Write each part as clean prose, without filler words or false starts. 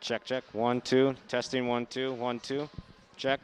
Check, check. 1, 2. Testing 1, 2. 1, 2. Check.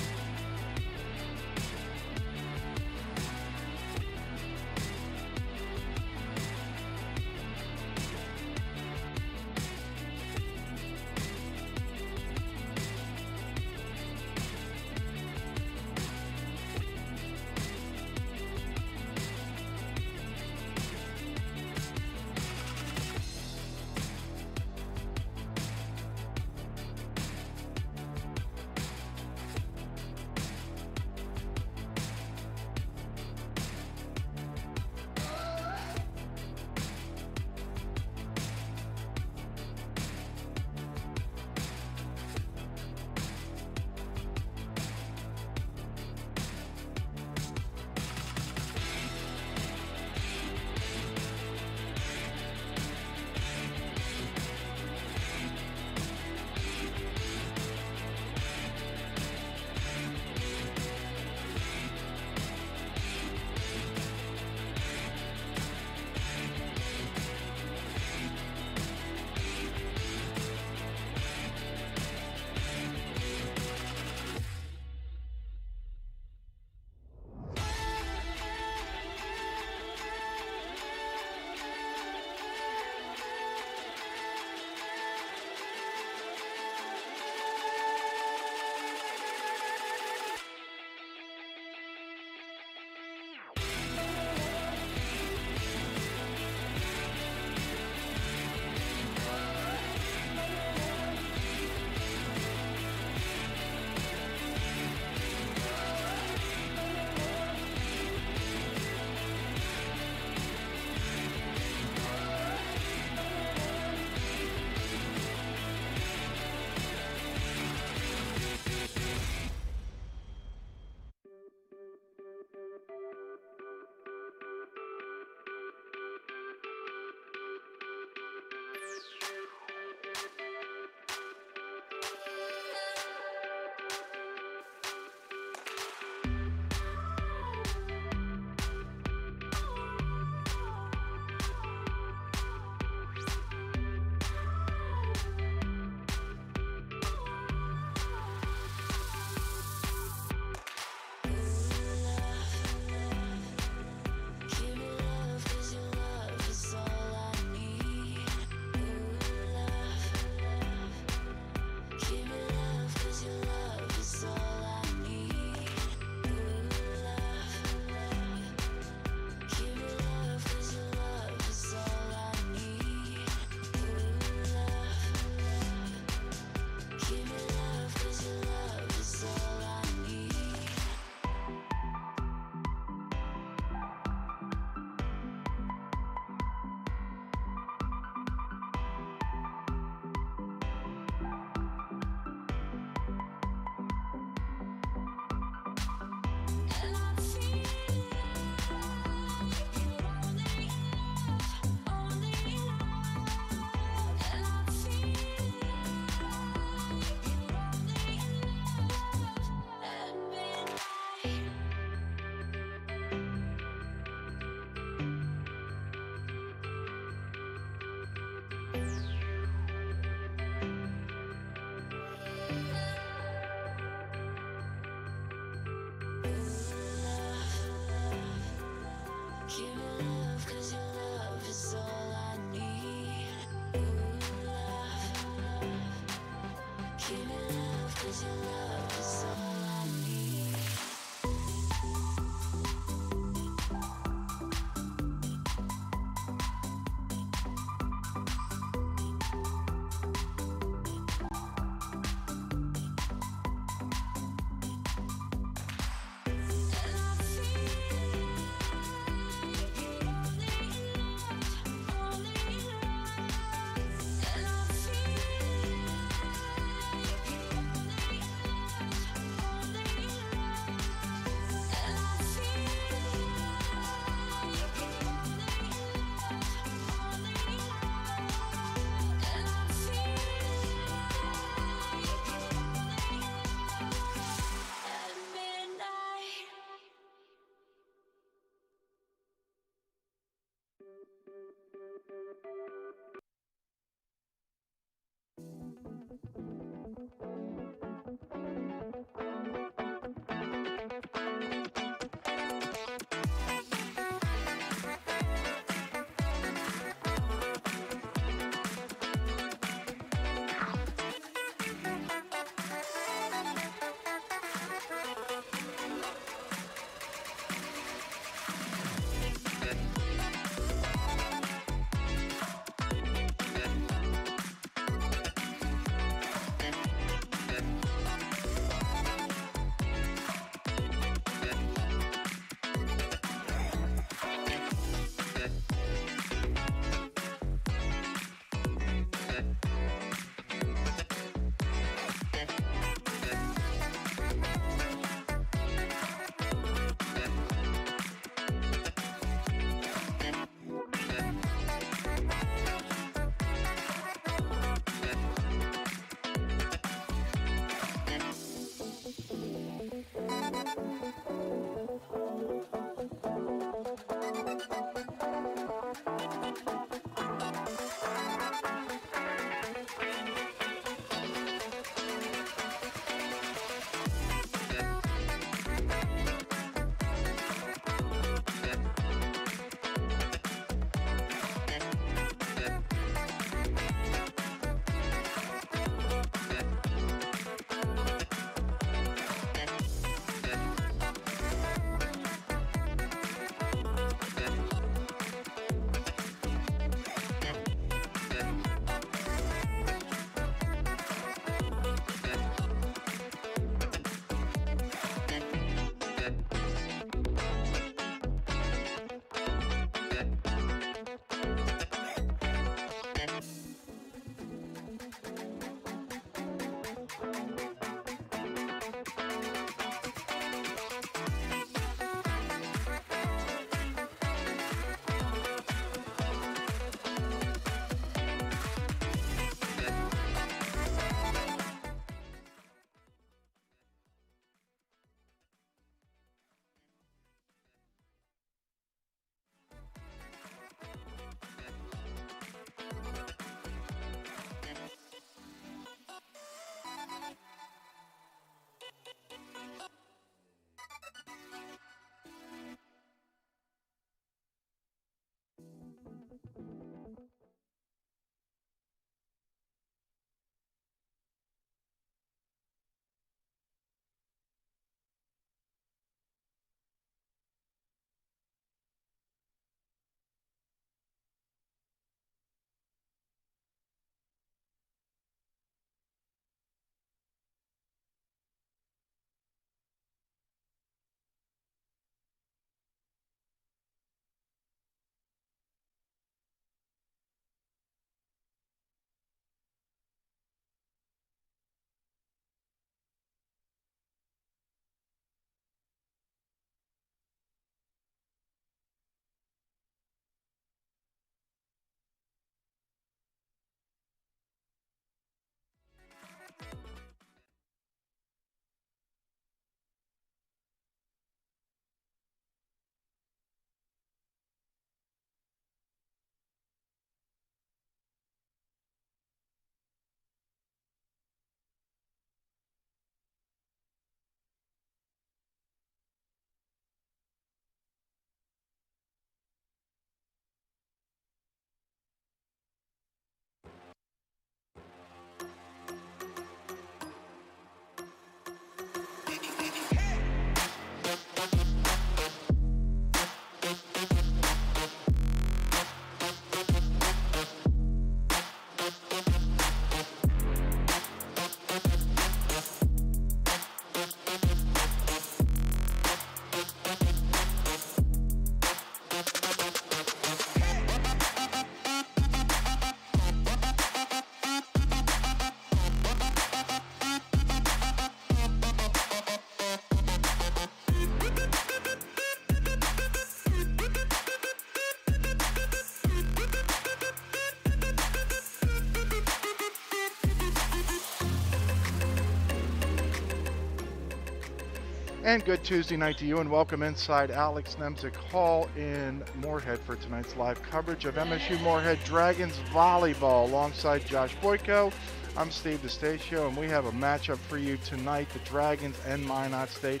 And good Tuesday night to you, and welcome inside Alex Nemzik Hall in Moorhead for tonight's live coverage of MSU Moorhead Dragons Volleyball. Alongside Josh Boyko, I'm Steve DeStatio, and we have a matchup for you tonight. The Dragons and Minot State,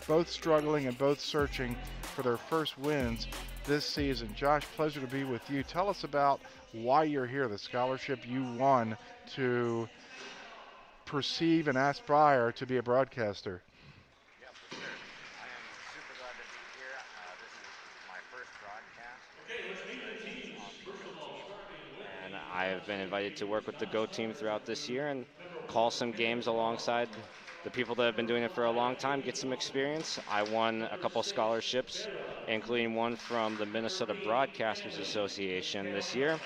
both struggling and both searching for their first wins this season. Josh, pleasure to be with you. Tell us about why you're here, the scholarship you won to perceive and aspire to be a broadcaster. And I have been invited to work with the GO team throughout this year and call some games alongside the people that have been doing it for a long time, get some experience. I won a couple scholarships, including one from the Minnesota Broadcasters Association this year,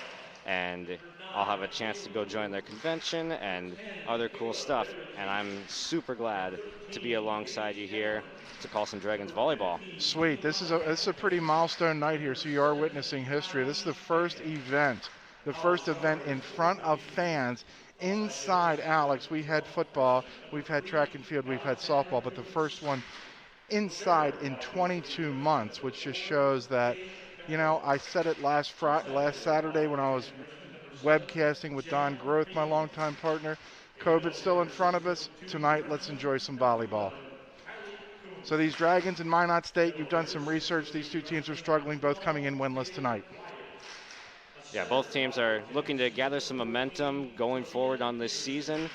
and I'll have a chance to go join their convention and other cool stuff. And I'm super glad to be alongside you here to call some Dragons volleyball. Sweet. This is a pretty milestone night here, so you are witnessing history. This is the first event in front of fans inside Alex. We had football, we've had track and field, we've had softball, but the first one inside in 22 months, which just shows that, you know, I said it last Saturday when I was webcasting with Don Groth, my longtime partner. COVID's still in front of us. Tonight, let's enjoy some volleyball. So these Dragons and Minot State, you've done some research. These two teams are struggling, both coming in winless tonight. Yeah, both teams are looking to gather some momentum going forward on this season.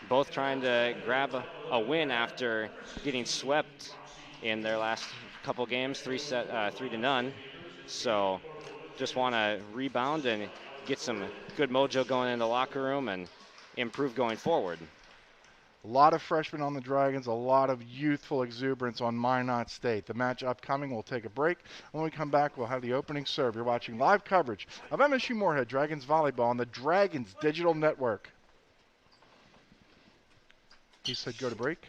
Both trying to grab a win after getting swept in their last couple games, 3-0. So just want to rebound and get some good mojo going in the locker room and improve going forward. A lot of freshmen on the Dragons, a lot of youthful exuberance on Minot State. The match upcoming, we'll take a break. When we come back, we'll have the opening serve. You're watching live coverage of MSU Moorhead Dragons Volleyball on the Dragons Digital Network. He said go to break.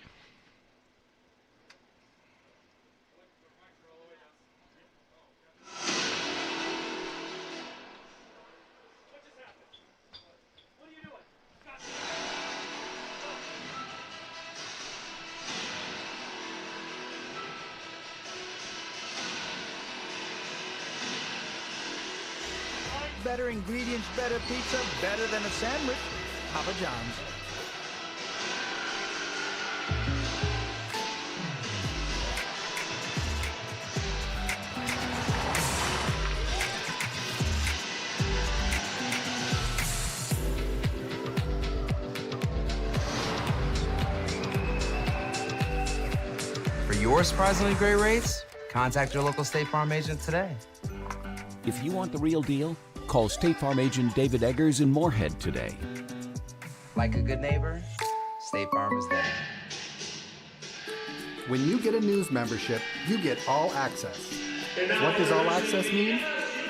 Better ingredients, better pizza, better than a sandwich. Papa John's. For your surprisingly great rates, contact your local State Farm agent today. If you want the real deal, call State Farm agent David Eggers in Moorhead today. Like a good neighbor, State Farm is there. When you get a news membership, you get all access. What does all access mean?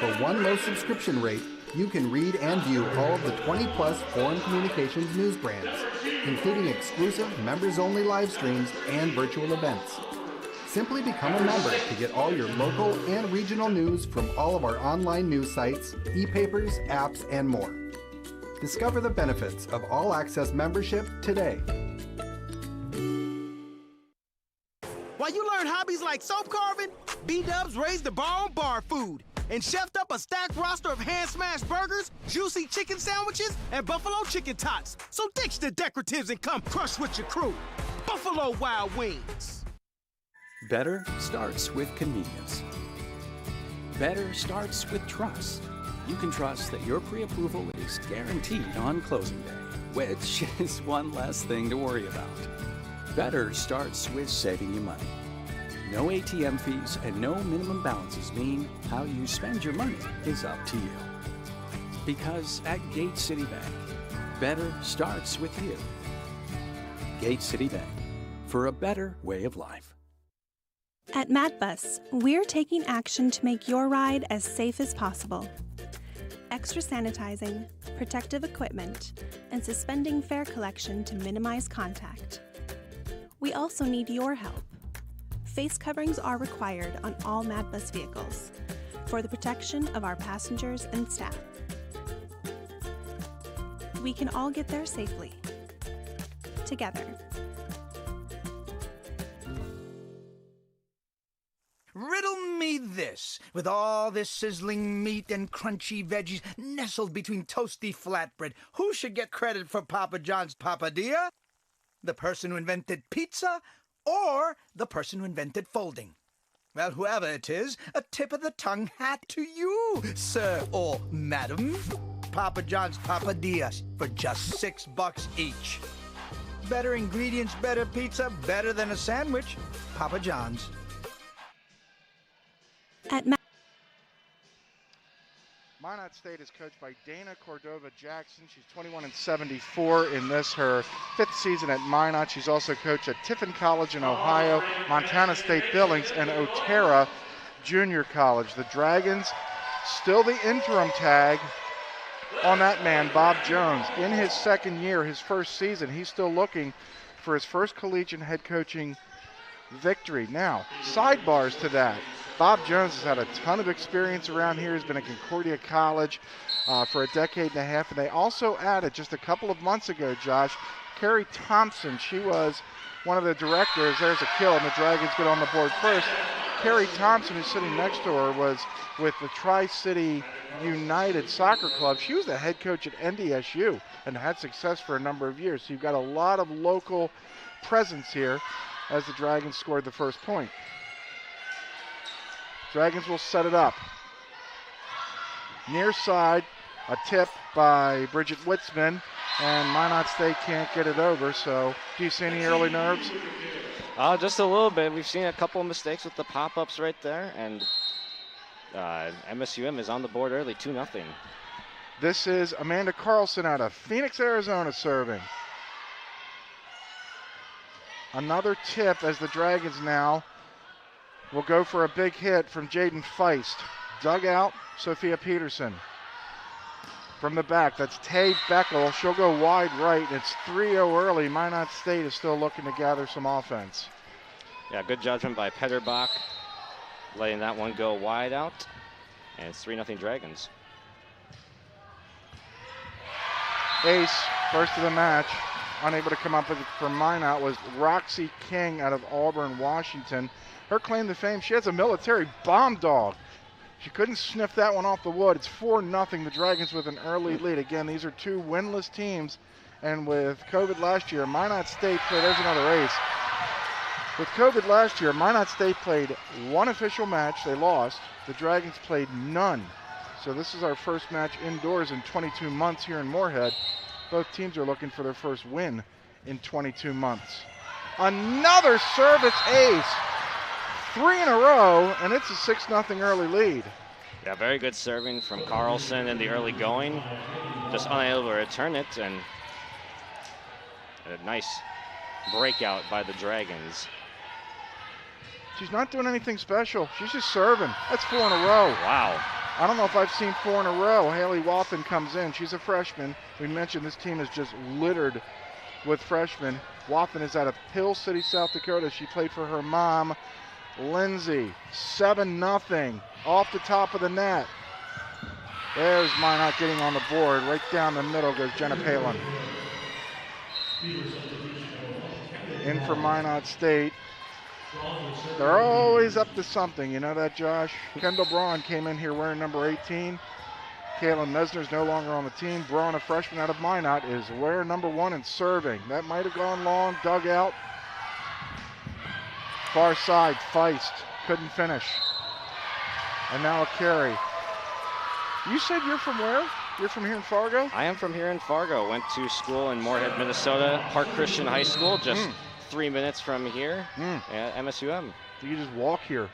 For one low subscription rate, you can read and view all of the 20-plus foreign communications news brands, including exclusive members-only live streams and virtual events. Simply become a member to get all your local and regional news from all of our online news sites, e-papers, apps, and more. Discover the benefits of All Access membership today. While you learn hobbies like soap carving, B-Dubs raised the bar on bar food and chefed up a stacked roster of hand-smashed burgers, juicy chicken sandwiches, and buffalo chicken tots. So ditch the decoratives and come crush with your crew. Buffalo Wild Wings. Better starts with convenience. Better starts with trust. You can trust that your pre-approval is guaranteed on closing day, which is one less thing to worry about. Better starts with saving you money. No ATM fees and no minimum balances mean how you spend your money is up to you. Because at Gate City Bank, better starts with you. Gate City Bank, for a better way of life. At MatBus, we're taking action to make your ride as safe as possible. Extra sanitizing, protective equipment, and suspending fare collection to minimize contact. We also need your help. Face coverings are required on all MatBus vehicles for the protection of our passengers and staff. We can all get there safely. Together. this, with all this sizzling meat and crunchy veggies nestled between toasty flatbread, who should get credit for Papa John's papadilla? The person who invented pizza or the person who invented folding? Well, whoever it is, a tip of the tongue hat to you, sir or madam. Papa John's papadillas for just $6 each. Better ingredients, better pizza, better than a sandwich. Papa John's. At Minot State is coached by Dana Cordova Jackson. She's 21-74 in this, her 5th season at Minot. She's also coached at Tiffin College in Ohio, Montana State Billings, and Otero Junior College. The Dragons, still the interim tag on that man, Bob Jones. In his 2nd year, his 1st season, he's still looking for his first collegiate head coaching victory. Now, sidebars to that. Bob Jones has had a ton of experience around here. He's been at Concordia College for a decade and a half. And they also added just a couple of months ago, Josh, Carrie Thompson. She was one of the directors. There's a kill, and the Dragons get on the board first. Carrie Thompson, who's sitting next to her, was with the Tri-City United Soccer Club. She was the head coach at NDSU and had success for a number of years. So you've got a lot of local presence here as the Dragons scored the first point. Dragons will set it up. Near side, a tip by Bridget Witzman, and Minot State can't get it over. So do you see any early nerves? Just a little bit. We've seen a couple of mistakes with the pop-ups right there, and MSUM is on the board early, 2-0. This is Amanda Carlson out of Phoenix, Arizona serving. Another tip as the Dragons now will go for a big hit from Jaden Feist. Dug out, Sophia Peterson. From the back, that's Tay Beckel. She'll go wide right. It's 3-0 early. Minot State is still looking to gather some offense. Yeah, good judgment by Petterbach, letting that one go wide out. And it's 3-0 Dragons. Ace, first of the match. Unable to come up with it for Minot was Roxy King out of Auburn, Washington. Her claim to fame, she has a military bomb dog. She couldn't sniff that one off the wood. It's 4-0, the Dragons with an early lead. Again, these are two winless teams, and with COVID last year, Minot State played, there's another ace. With COVID last year, Minot State played one official match, they lost. The Dragons played none. So this is our first match indoors in 22 months here in Moorhead. Both teams are looking for their first win in 22 months. Another service ace. 3 in a row, and it's a 6-0 early lead. Yeah, very good serving from Carlson in the early going. Just unable to return it, and a nice breakout by the Dragons. She's not doing anything special. She's just serving. That's 4 in a row. Wow. I don't know if I've seen 4 in a row. Haley Wathen comes in. She's a freshman. We mentioned this team is just littered with freshmen. Wathen is out of Hill City, South Dakota. She played for her mom, Lindsay. 7-0 off the top of the net. There's Minot getting on the board. Right down the middle goes Jenna Palin. In for Minot State. They're always up to something, you know that, Josh? Kendall Braun came in here wearing number 18. Kaylin Mesner's no longer on the team. Braun, a freshman out of Minot, is wearing number 1 and serving. That might have gone long, dug out. Far side, Feist, couldn't finish. And now a carry. You said you're from where? You're from here in Fargo? I am from here in Fargo. Went to school in Moorhead, Minnesota, Park Christian High School, just 3 minutes from here at MSUM. You can just walk here.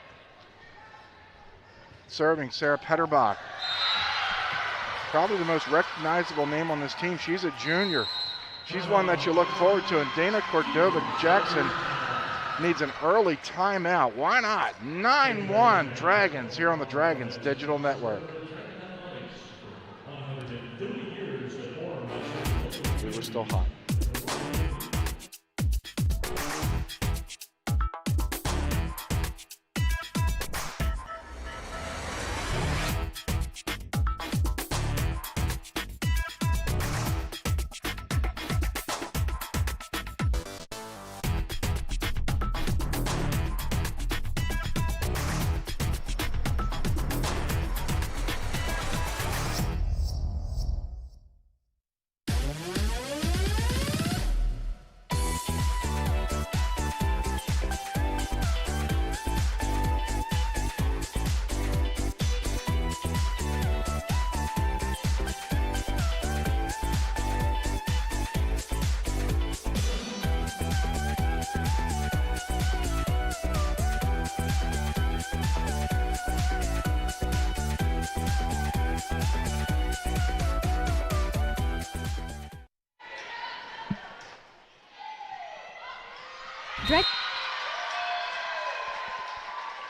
Serving, Sarah Petterbach. Probably the most recognizable name on this team. She's a junior. She's one that you look forward to. And Dana Cordova Jackson needs an early timeout. Why not? 9-1 Dragons here on the Dragons Digital Network. We were still hot.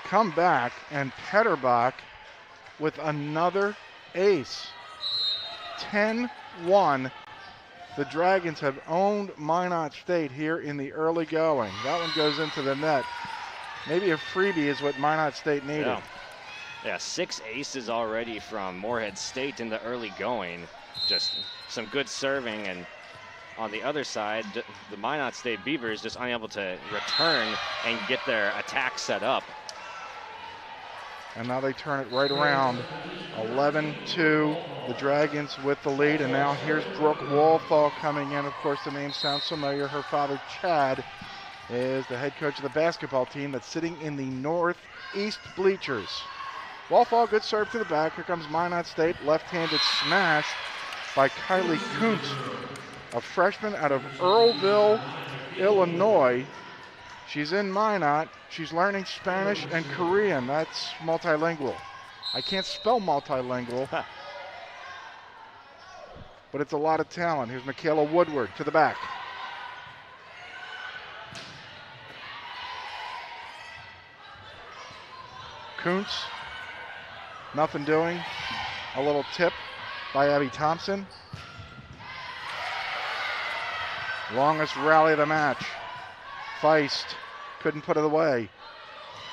Come back, and Petterbach with another ace. 10-1. The Dragons have owned Minot State here in the early going. That one goes into the net. Maybe a freebie is what Minot State needed. Yeah, 6 aces already from Morehead State in the early going. Just some good serving, and on the other side, the Minot State Beavers just unable to return and get their attack set up. And now they turn it right around. 11-2, the Dragons with the lead. And now here's Brooke Walthall coming in. Of course, the name sounds familiar. Her father, Chad, is the head coach of the basketball team that's sitting in the northeast bleachers. Walthall, good serve to the back. Here comes Minot State. Left-handed smash by Kylie Kuntz, a freshman out of Earlville, Illinois. She's in Minot. She's learning Spanish and Korean. That's multilingual. I can't spell multilingual, but it's a lot of talent. Here's Michaela Woodward to the back. Kuntz, nothing doing. A little tip by Abby Thompson. Longest rally of the match. Feist couldn't put it away.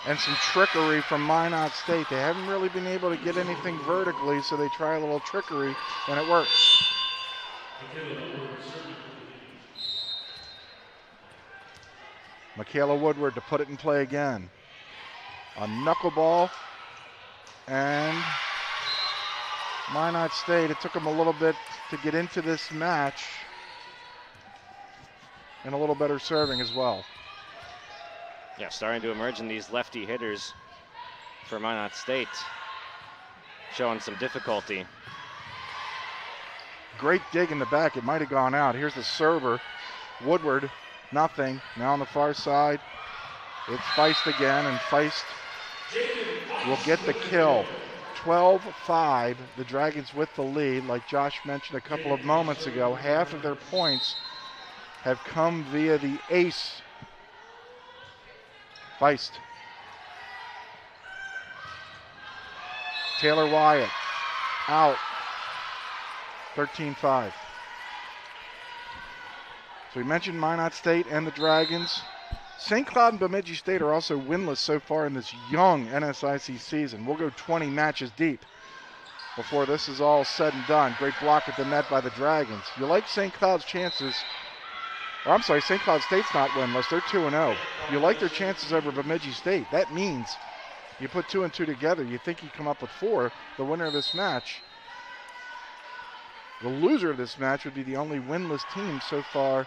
And some trickery from Minot State. They haven't really been able to get anything vertically, so they try a little trickery, and it works. Michaela Woodward to put it in play again. A knuckleball, and Minot State, it took them a little bit to get into this match, and a little better serving as well. Yeah, starting to emerge in these lefty hitters for Minot State, showing some difficulty. Great dig in the back. It might have gone out. Here's the server, Woodward, nothing. Now on the far side, it's Feist again, and Feist will get the kill. 12-5, the Dragons with the lead. Like Josh mentioned a couple of moments ago, half of their points have come via the ace. Feist. Taylor Wyatt, out. 13-5. So we mentioned Minot State and the Dragons. St. Cloud and Bemidji State are also winless so far in this young NSIC season. We'll go 20 matches deep before this is all said and done. Great block at the net by the Dragons. You like St. Cloud's chances. Or I'm sorry, St. Cloud State's not winless. They're 2-0. You like their chances over Bemidji State. That means you put 2 and 2 together. You think you come up with 4. The winner of this match. The loser of this match would be the only winless team so far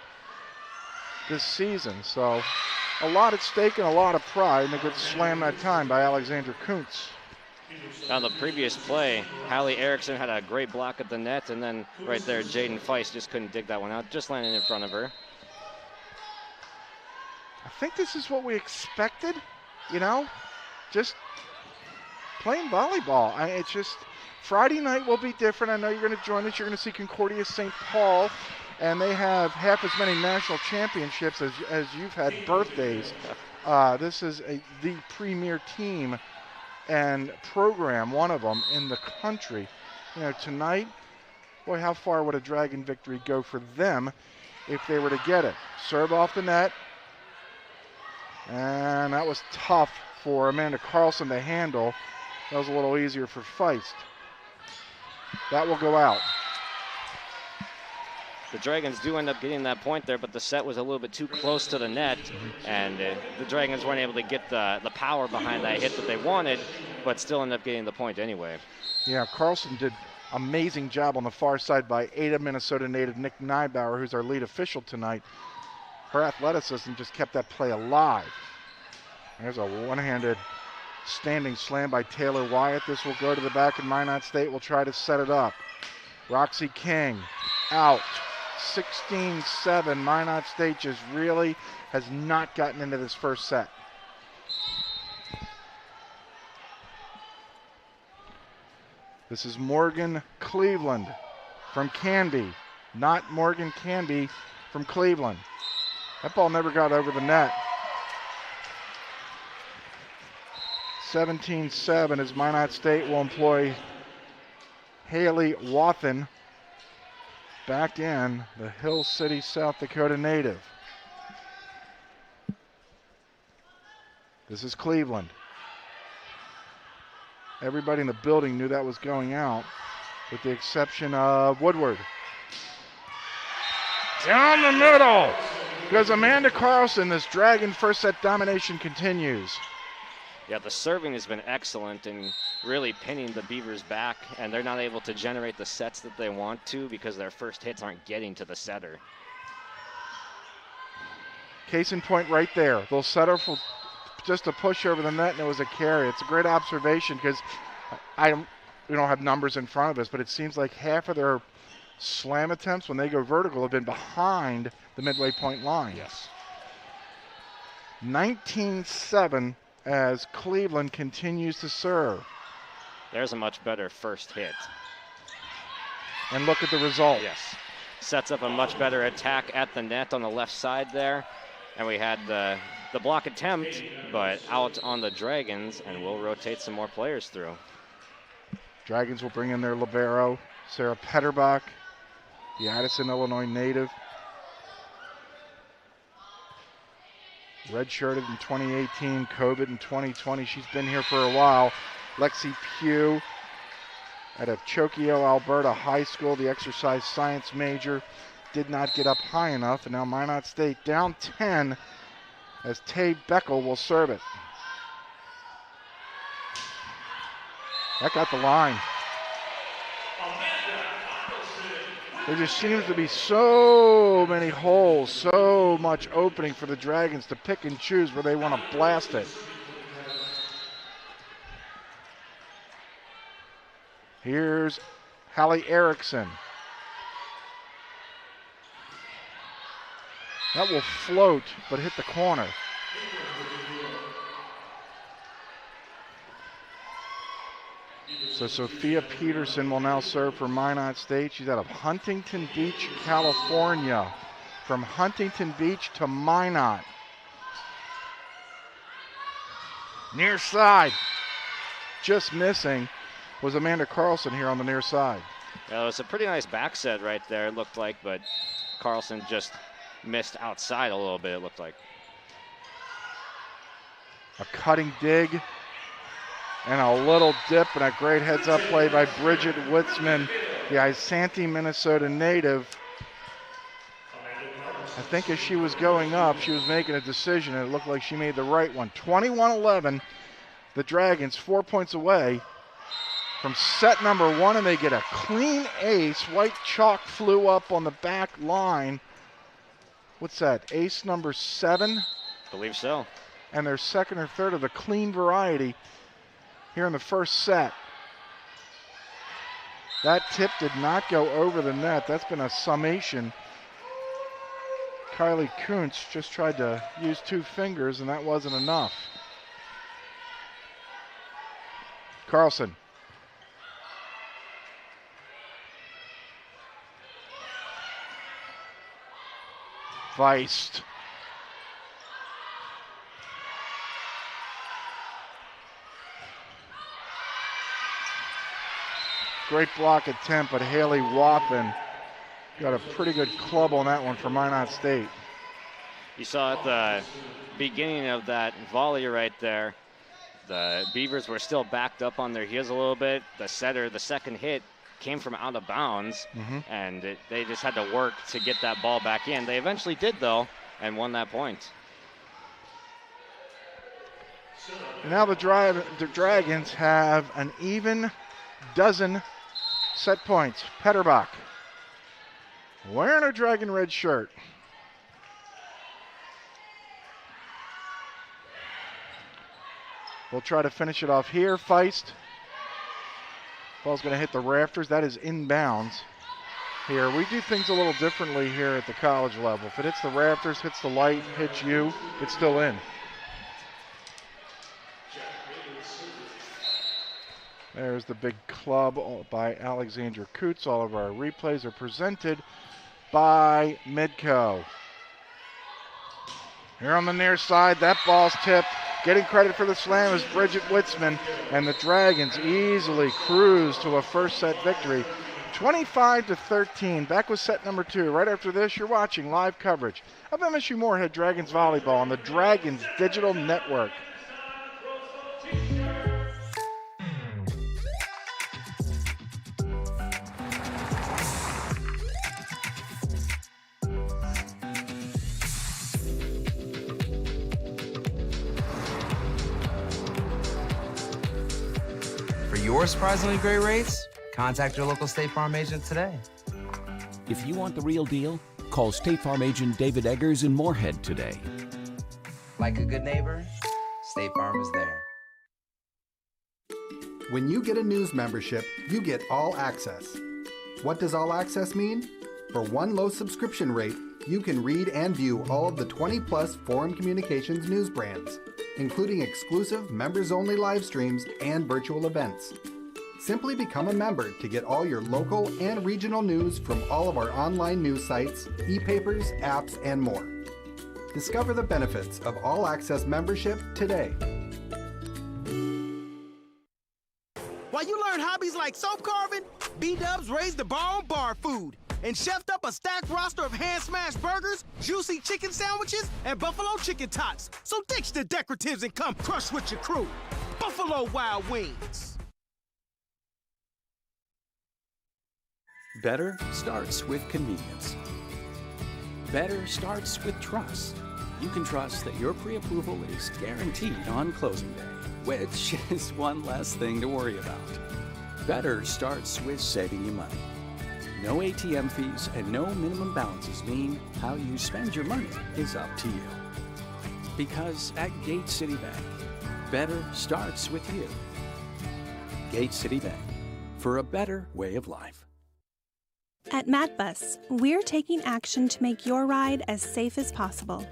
this season. So a lot at stake and a lot of pride, and a good slam that time by Alexandra Kuntz. On the previous play, Hallie Erickson had a great block at the net, and then right there, Jaden Feist just couldn't dig that one out, just landing in front of her. I think this is what we expected, you know, just playing volleyball. It's just Friday night will be different. I know you're going to join us. You're going to see Concordia St. Paul, and they have half as many national championships as you've had birthdays. This is the premier team and program, one of them in the country. You know, tonight, boy, how far would a Dragon victory go for them if they were to get it? Serve off the net. And that was tough for Amanda Carlson to handle. That was a little easier for Feist. That will go out. The Dragons do end up getting that point there, but the set was a little bit too close to the net, and the Dragons weren't able to get the power behind that hit that they wanted, but still ended up getting the point anyway. Yeah, Carlson did amazing job on the far side by Ada, Minnesota native Nick Nybauer, who's our lead official tonight. Her athleticism just kept that play alive. There's a one-handed standing slam by Taylor Wyatt. This will go to the back, and Minot State will try to set it up. Roxy King out. 16-7. Minot State just really has not gotten into this first set. This is Morgan Cleveland from Canby, not Morgan Canby from Cleveland. That ball never got over the net. 17-7 as Minot State will employ Haley Wathen, back in, the Hill City, South Dakota native. This is Cleveland. Everybody in the building knew that was going out, with the exception of Woodward. Down the middle goes Amanda Carlson. This Dragon first set domination continues. Yeah, the serving has been excellent and really pinning the Beavers back, and they're not able to generate the sets that they want to because their first hits aren't getting to the setter. Case in point right there. They'll settle for just a push over the net, and it was a carry. It's a great observation because we don't have numbers in front of us, but it seems like half of their slam attempts when they go vertical have been behind the midway point line. Yes. 19-7 as Cleveland continues to serve. There's a much better first hit. And look at the result. Yes. Sets up a much better attack at the net on the left side there. And we had the block attempt, but out on the Dragons, and we'll rotate some more players through. Dragons will bring in their libero, Sarah Petterbach, the Addison, Illinois native. Redshirted in 2018, COVID in 2020. She's been here for a while. Lexi Pugh at a Chokio, Alberta high school, the exercise science major, did not get up high enough, and now Minot State down 10 as Tay Beckel will serve it. That got the line. There just seems to be so many holes, so much opening for the Dragons to pick and choose where they want to blast it. Here's Hallie Erickson. That will float, but hit the corner. So Sophia Peterson will now serve for Minot State. She's out of Huntington Beach, California. From Huntington Beach to Minot. Near side. Just missing was Amanda Carlson here on the near side. Yeah, it was a pretty nice back set right there, it looked like, but Carlson just missed outside a little bit, it looked like. A cutting dig and a little dip, and a great heads-up play by Bridget Witzman, the Isanti, Minnesota native. I think as she was going up, she was making a decision, and it looked like she made the right one. 21-11, the Dragons 4 points away from set number one, and they get a clean ace. White chalk flew up on the back line. What's that, ace number 7? I believe so. And their second or third of the clean variety here in the first set. That tip did not go over the net. That's been a summation. Kylie Kuntz just tried to use 2 fingers, and that wasn't enough. Carlson. Feist. Great block attempt, but Haley Wathen got a pretty good club on that one for Minot State. You saw at the beginning of that volley right there, the Beavers were still backed up on their heels a little bit. The setter, the second hit, came from out of bounds, and they just had to work to get that ball back in. They eventually did, though, and won that point. Now the Dragons have an even dozen set points. Petterbach wearing her Dragon red shirt. We'll try to finish it off here. Feist. Ball's going to hit the rafters. That is inbounds. Here, we do things a little differently here at the college level. If it hits the rafters, hits the light, hits you, it's still in. There's the big club by Alexandra Coots. All of our replays are presented by Midco. Here on the near side, that ball's tipped. Getting credit for the slam is Bridget Witzman, and the Dragons easily cruise to a first set victory, 25-13. Back with set number 2. Right after this, you're watching live coverage of MSU Moorhead Dragons Volleyball on the Dragons Digital Network. For your surprisingly great rates, contact your local State Farm agent today. If you want the real deal, call State Farm agent David Eggers in Moorhead today. Like a good neighbor, State Farm is there. When you get a news membership, you get all access. What does all access mean? For one low subscription rate, you can read and view all of the 20-plus Forum Communications news brands, including exclusive members-only live streams and virtual events. Simply become a member to get all your local and regional news from all of our online news sites, e-papers, apps, and more. Discover the benefits of All Access membership today. While you learn hobbies like soap carving, B-Dubs raised the bar on bar food and chefed up a stacked roster of hand-smashed burgers, juicy chicken sandwiches, and buffalo chicken tots. So ditch the decoratives and come crush with your crew. Buffalo Wild Wings. Better starts with convenience. Better starts with trust. You can trust that your pre-approval is guaranteed on closing day, which is one less thing to worry about. Better starts with saving you money. No ATM fees and no minimum balances mean how you spend your money is up to you. Because at Gate City Bank, better starts with you. Gate City Bank, for a better way of life. At MatBus, we're taking action to make your ride as safe as possible.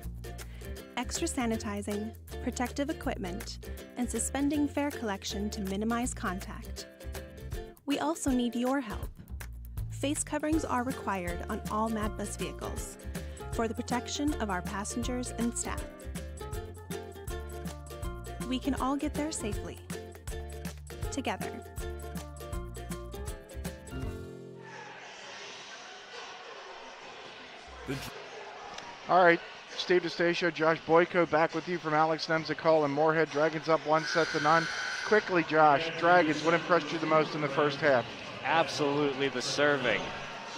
Extra sanitizing, protective equipment, and suspending fare collection to minimize contact. We also need your help. Face coverings are required on all MatBus vehicles for the protection of our passengers and staff. We can all get there safely. Together. All right, Steve DeStacio, Josh Boyko back with you from Alex Nemzikal and Moorhead. Dragons up 1-0. Quickly, Josh, Dragons, what impressed you the most in the first half? Absolutely the serving.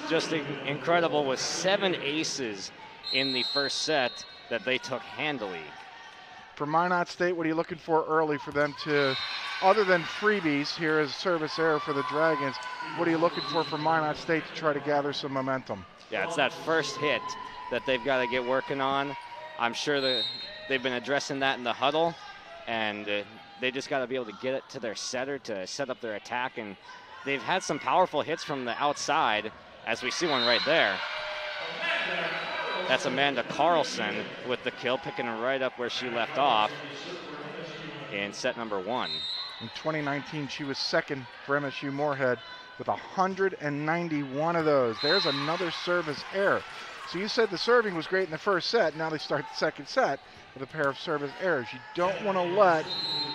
Just incredible with 7 aces in the first set that they took handily. For Minot State, what are you looking for early for them to, other than freebies, here is service error for the Dragons, what are you looking for Minot State to try to gather some momentum? Yeah, it's that first hit that they've got to get working on. I'm sure that they've been addressing that in the huddle, and they just got to be able to get it to their setter to set up their attack. And they've had some powerful hits from the outside, as we see one right there. That's Amanda Carlson with the kill, picking her right up where she left off in set number 1. In 2019, she was second for MSU Moorhead with 191 of those. There's another service error. So you said the serving was great in the first set. Now they start the second set with a pair of service errors. You don't want to let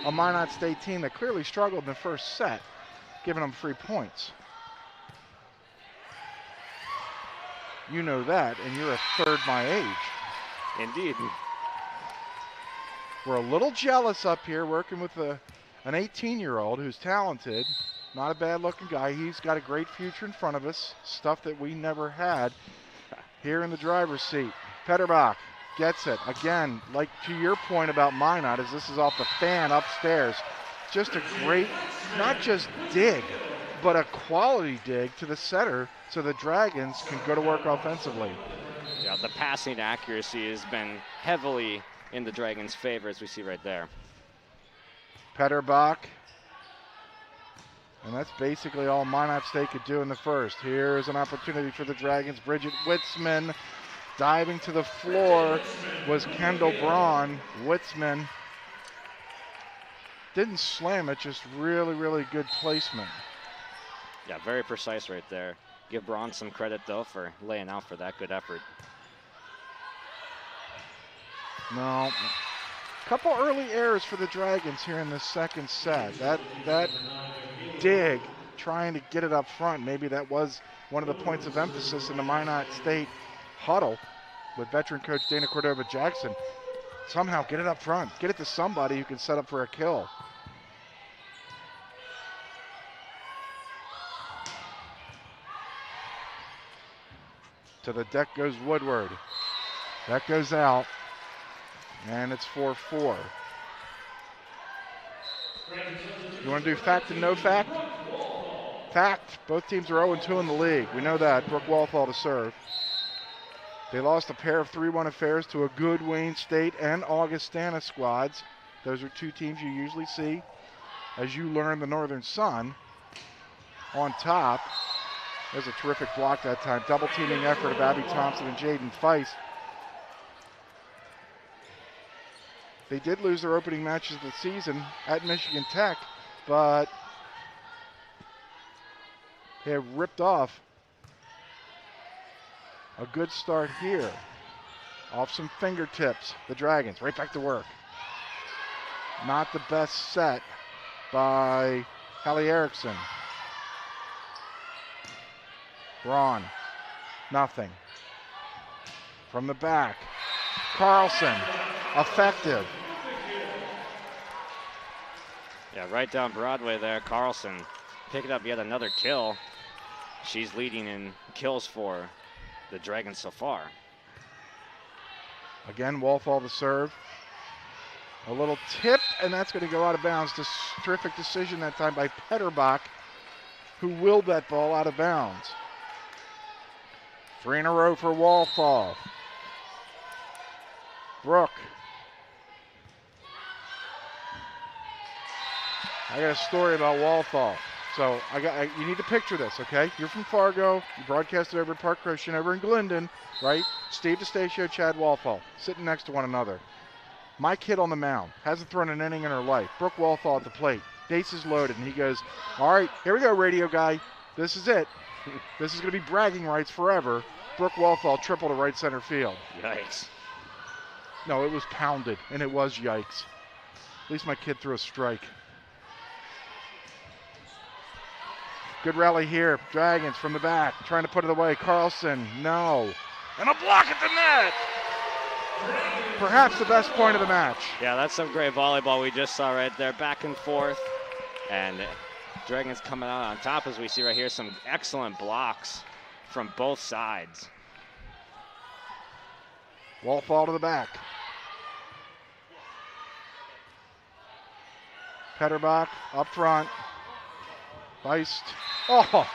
a Minot State team that clearly struggled in the first set, giving them free points. You know that, and you're a third my age. Indeed. We're a little jealous up here working with an 18-year-old who's talented, not a bad-looking guy. He's got a great future in front of us, stuff that we never had here in the driver's seat. Petterbach gets it. Again, like to your point about Minot, as this is off the fan upstairs. Just a great, not just dig, but a quality dig to the setter so the Dragons can go to work offensively. Yeah, the passing accuracy has been heavily in the Dragons' favor, as we see right there. Petterbach. And that's basically all Minot State could do in the first. Here's an opportunity for the Dragons. Bridget Witzman diving to the floor was Kendall Braun. Witzman didn't slam it, just really, really good placement. Yeah, very precise right there. Give Braun some credit, though, for laying out for that good effort. No, Couple early errors for the Dragons here in the second set. That dig, trying to get it up front, maybe that was one of the points of emphasis in the Minot State huddle with veteran coach Dana Cordova-Jackson. Somehow get it up front. Get it to somebody who can set up for a kill. To the deck goes Woodward. That goes out. And it's 4-4. You want to do fact and no fact? Fact. Both teams are 0-2 in the league. We know that. Brooke Walthall to serve. They lost a pair of 3-1 affairs to a good Wayne State and Augustana squads. Those are two teams you usually see as you learn the Northern Sun on top. There's a terrific block that time. Double teaming effort of Abby Thompson and Jaden Feist. They did lose their opening matches of the season at Michigan Tech, but they have ripped off a good start here. Off some fingertips, the Dragons right back to work. Not the best set by Hallie Erickson. Braun, nothing. From the back, Carlson, effective. Yeah, right down Broadway there, Carlson picking up yet another kill. She's leading in kills for the Dragons so far. Again, Walthall to serve. A little tip, and that's going to go out of bounds. This terrific decision that time by Petterbach, who willed that ball out of bounds. 3 in a row for Walthall. Brooke. I got a story about Walthall. So you need to picture this, okay? You're from Fargo. You broadcasted over at Park Christian over in Glendon, right? Steve DeStatio, Chad Walthall, sitting next to one another. My kid on the mound hasn't thrown an inning in her life. Brooke Walthall at the plate. Bases loaded, and he goes, all right, here we go, radio guy. This is it. This is going to be bragging rights forever. Brooke Walthall triple to right center field. Yikes. No, it was pounded, and it was yikes. At least my kid threw a strike. Good rally here. Dragons from the back, trying to put it away. Carlson, no. And a block at the net. Perhaps the best point of the match. Yeah, that's some great volleyball we just saw right there. Back and forth. And Dragons coming out on top, as we see right here. Some excellent blocks from both sides. Walthall to the back. Petterbach up front. Feist. Oh,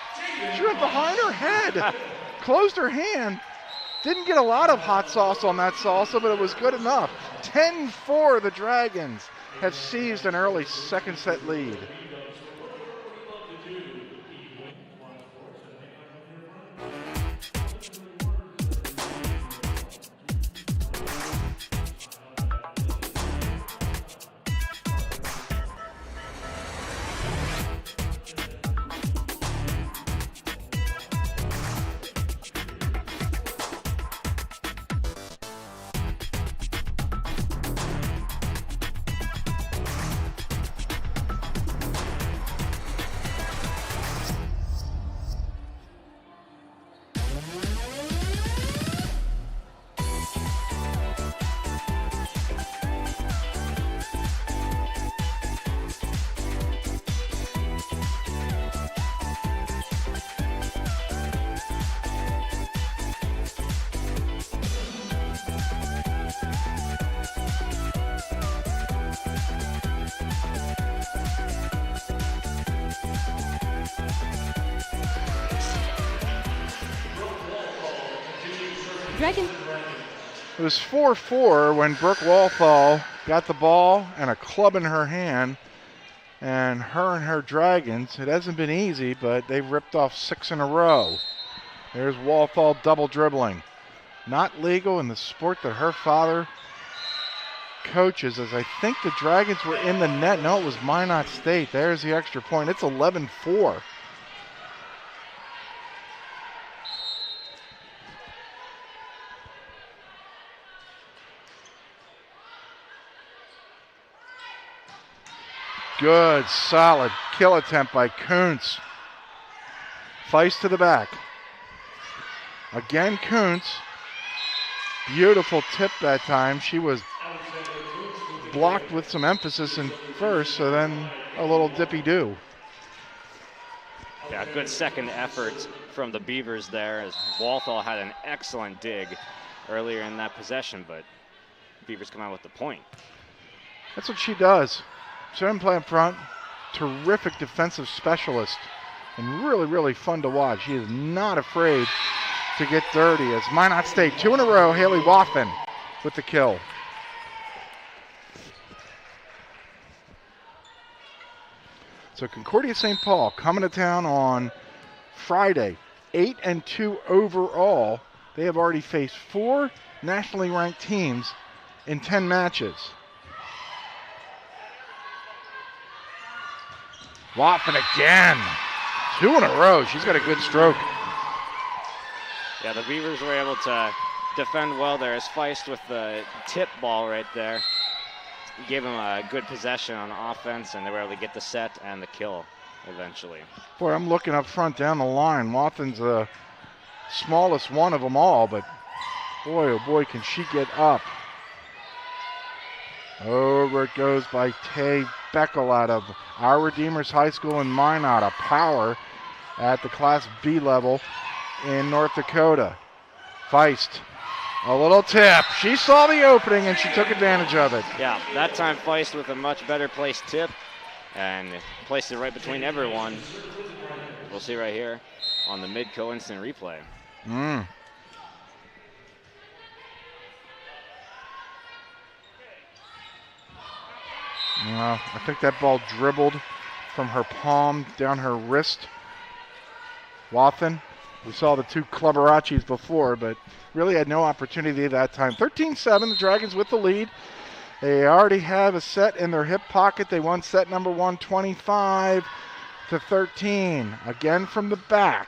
she went behind her head. Closed her hand. Didn't get a lot of hot sauce on that salsa, but it was good enough. 10-4, the Dragons have seized an early second set lead. Dragon. It was 4-4 when Brooke Walthall got the ball and a club in her hand, and her Dragons, it hasn't been easy, but they've ripped off 6 in a row. There's Walthall double dribbling. Not legal in the sport that her father coaches, as I think the Dragons were in the net. No, it was Minot State. There's the extra point. It's 11-4. Good, solid kill attempt by Kuntz. Feist to the back. Again, Kuntz. Beautiful tip that time. She was blocked with some emphasis in first, so then a little dippy-do. Yeah, good second effort from the Beavers there, as Walthall had an excellent dig earlier in that possession, but Beavers come out with the point. That's what she does. She doesn't play up front. Terrific defensive specialist, and really, really fun to watch. She is not afraid to get dirty, as Minot State, 2 in a row, Haley Waffen with the kill. So Concordia St. Paul coming to town on Friday, 8-2 overall. They have already faced 4 nationally ranked teams in 10 matches. Waffen again, 2 in a row. She's got a good stroke. Yeah, the Beavers were able to defend well there, as Feist with the tip ball right there gave them a good possession on offense, and they were able to get the set and the kill eventually. Boy, I'm looking up front down the line. Waffen's the smallest one of them all, but boy, oh boy, can she get up. Over it goes by Tay Beckel out of Our Redeemers High School in Minot, a power at the Class B level in North Dakota. Feist, a little tip. She saw the opening and she took advantage of it. Yeah, that time Feist with a much better placed tip and placed it right between everyone. We'll see right here on the Midco instant replay. Well, I think that ball dribbled from her palm down her wrist. Waffen, we saw the 2 Clubberachis before, but really had no opportunity that time. 13-7, the Dragons with the lead. They already have a set in their hip pocket. They won set number 1, 25-13. Again from the back.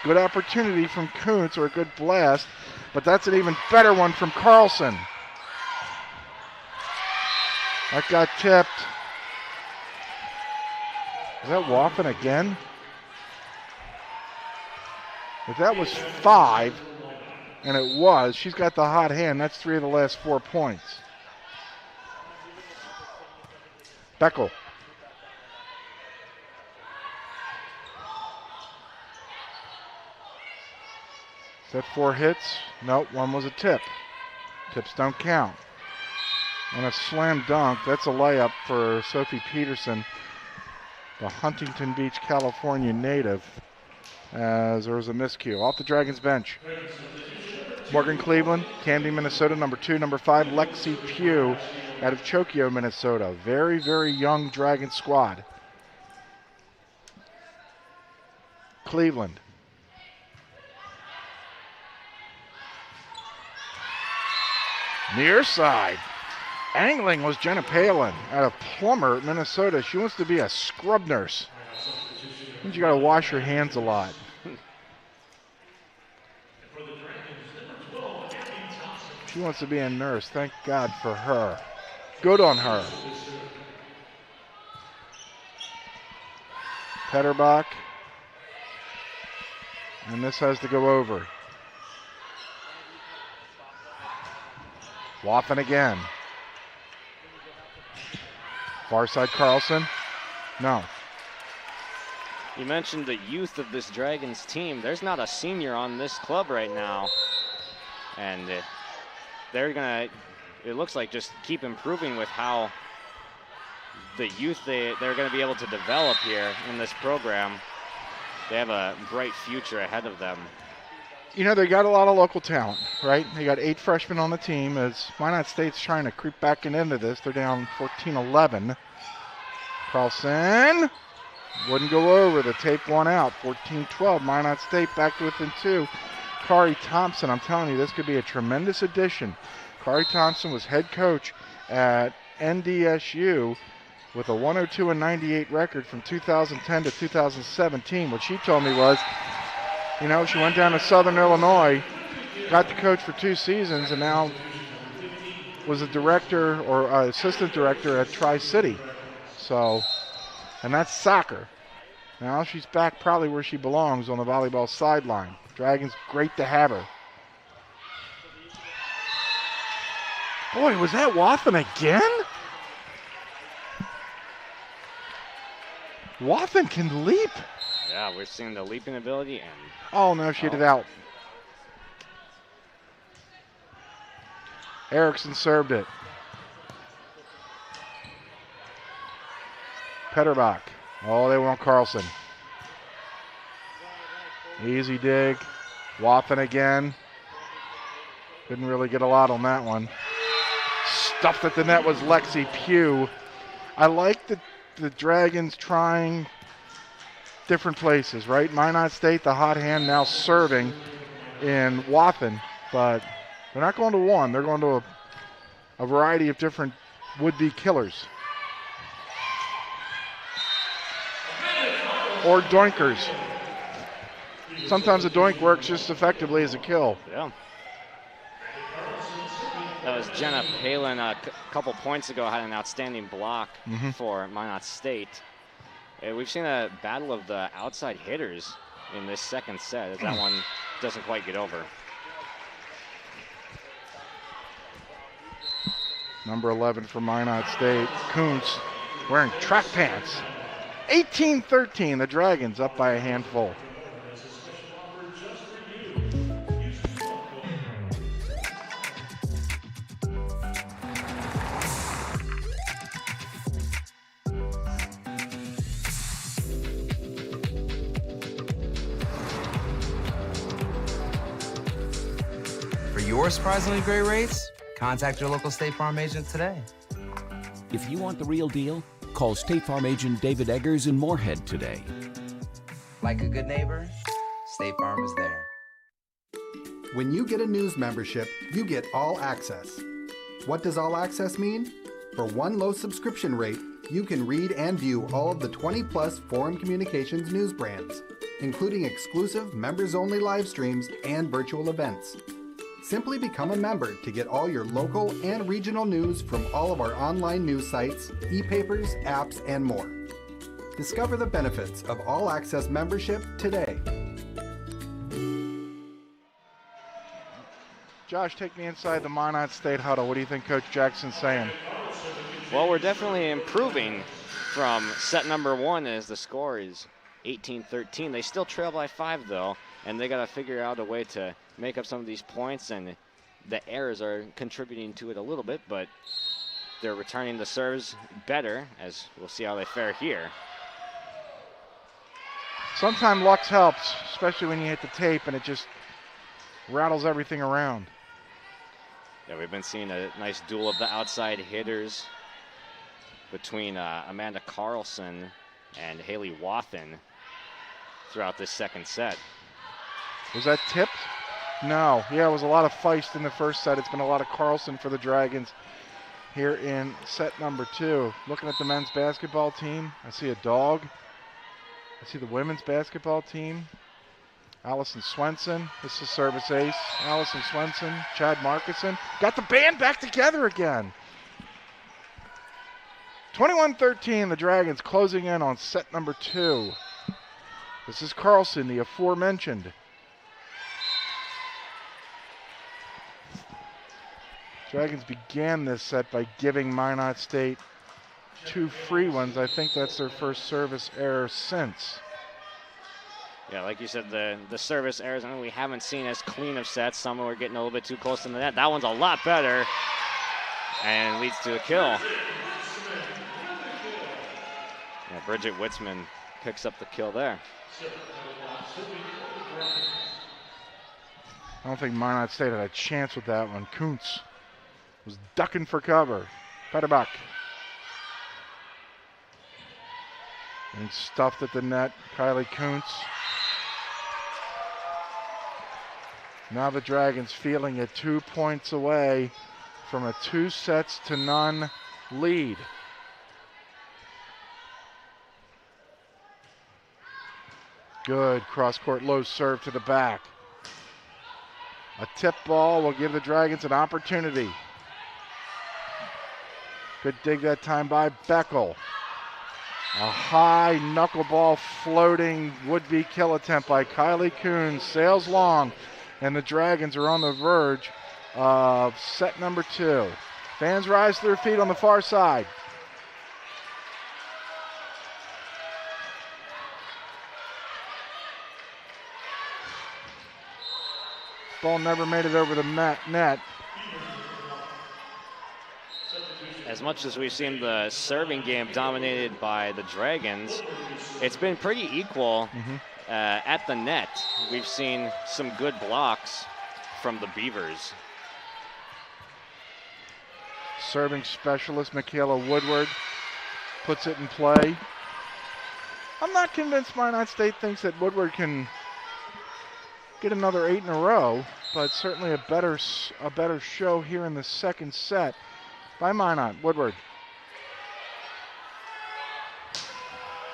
Good opportunity from Kuntz, or a good blast, but that's an even better one from Carlson. That got tipped. Is that Waffen again? If that was 5, and it was, she's got the hot hand. That's 3 of the last 4 points. Beckel. Is that 4 hits? Nope, 1 was a tip. Tips don't count. And a slam dunk, that's a layup for Sophie Peterson, the Huntington Beach, California native, as there was a miscue. Off the Dragons bench, Morgan Cleveland, Canby, Minnesota, number 2. Number 5, Lexi Pugh out of Chokio, Minnesota. Very, very young Dragon squad. Cleveland. Near side. Angling was Jenna Palin out of Plummer, Minnesota. She wants to be a scrub nurse. Means you got to wash your hands a lot. She wants to be a nurse. Thank God for her. Good on her. Petterbach. And this has to go over. Waffen again. Far side Carlson. No. You mentioned the youth of this Dragons team. There's not a senior on this club right now. And they're going to, it looks like, just keep improving with how the youth they're going to be able to develop here in this program. They have a bright future ahead of them. You know, they got a lot of local talent, right? They got 8 freshmen on the team, as Minot State's trying to creep back into this. They're down 14-11. Carlson wouldn't go over. The tape won out. 14-12. Minot State back to within 2. Kari Thompson, I'm telling you, this could be a tremendous addition. Kari Thompson was head coach at NDSU with a 102-98 record from 2010 to 2017. What she told me was, you know, she went down to Southern Illinois, got to coach for 2 seasons, and now was a director or assistant director at Tri-City. So, and that's soccer. Now she's back probably where she belongs on the volleyball sideline. Dragons, great to have her. Boy, was that Wathen again? Wathen can leap. Yeah, we're seeing the leaping ability. And oh, no, she hit it out. Erickson served it. Petterbach. Oh, they want Carlson. Easy dig. Wathen again. Couldn't really get a lot on that one. Stuffed at the net was Lexi Pugh. I like the Dragons trying different places, right? Minot State, the hot hand, now serving in Wathen, but they're not going to one. They're going to a variety of different would-be killers. Or doinkers. Sometimes a doink works just effectively as a kill. Yeah. That was Jenna Palin a couple points ago, had an outstanding block for Minot State. We've seen a battle of the outside hitters in this second set, as that one doesn't quite get over. Number 11 for Minot State, Kuntz, wearing track pants. 18-13, the Dragons up by a handful. For your surprisingly great rates, contact your local State Farm agent today. If you want the real deal, call State Farm agent David Eggers in Moorhead today. Like a good neighbor, State Farm is there. When you get a news membership, you get all access. What does all access mean? For one low subscription rate, you can read and view all of the 20-plus Forum Communications news brands, including exclusive members-only live streams and virtual events. Simply become a member to get all your local and regional news from all of our online news sites, e-papers, apps, and more. Discover the benefits of All Access membership today. Josh, take me inside the Minot State huddle. What do you think Coach Jackson's saying? Well, we're definitely improving from set number one, as the score is 18-13. They still trail by 5, though, and they got to figure out a way to make up some of these points, and the errors are contributing to it a little bit, but they're returning the serves better, as we'll see how they fare here. Sometimes luck helps, especially when you hit the tape and it just rattles everything around. Yeah, we've been seeing a nice duel of the outside hitters between Amanda Carlson and Haley Wathen throughout this second set. Was that tipped? No. Yeah, it was a lot of feist in the first set. It's been a lot of Carlson for the Dragons here in set number 2. Looking at the men's basketball team, I see a dog. I see the women's basketball team. Allison Swenson, this is service ace. Allison Swenson, Chad Markison. Got the band back together again. 21-13, the Dragons closing in on set number 2. This is Carlson, the aforementioned. Dragons began this set by giving Minot State 2 free ones. I think that's their first service error since. Yeah, like you said, the service errors, I mean, we haven't seen as clean of sets. Some were getting a little bit too close to the net. That one's a lot better and leads to a kill. Yeah, Bridget Witzman picks up the kill there. I don't think Minot State had a chance with that one. Kuntz was ducking for cover. Petterbach. And stuffed at the net. Kylie Kuntz. Now the Dragons feeling it, 2 points away from a 2-0 lead. Good cross-court low serve to the back. A tip ball will give the Dragons an opportunity. Good dig that time by Beckel. A high knuckleball floating would-be kill attempt by Kylie Coons. Sails long, and the Dragons are on the verge of set number 2. Fans rise to their feet on the far side. Ball never made it over the net. As much as we've seen the serving game dominated by the Dragons, it's been pretty equal at the net. We've seen some good blocks from the Beavers. Serving specialist Michaela Woodward puts it in play. I'm not convinced Minot State thinks that Woodward can get another 8 in a row, but certainly a better show here in the second set by Minot. Woodward.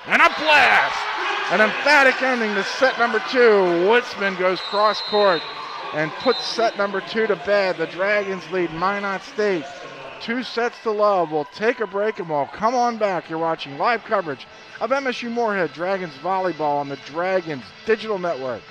And a blast! An emphatic ending to set number 2. Witzman goes cross court and puts set number 2 to bed. The Dragons lead Minot State 2 sets to love. We'll take a break and we'll come on back. You're watching live coverage of MSU Moorhead Dragons Volleyball on the Dragons Digital Network.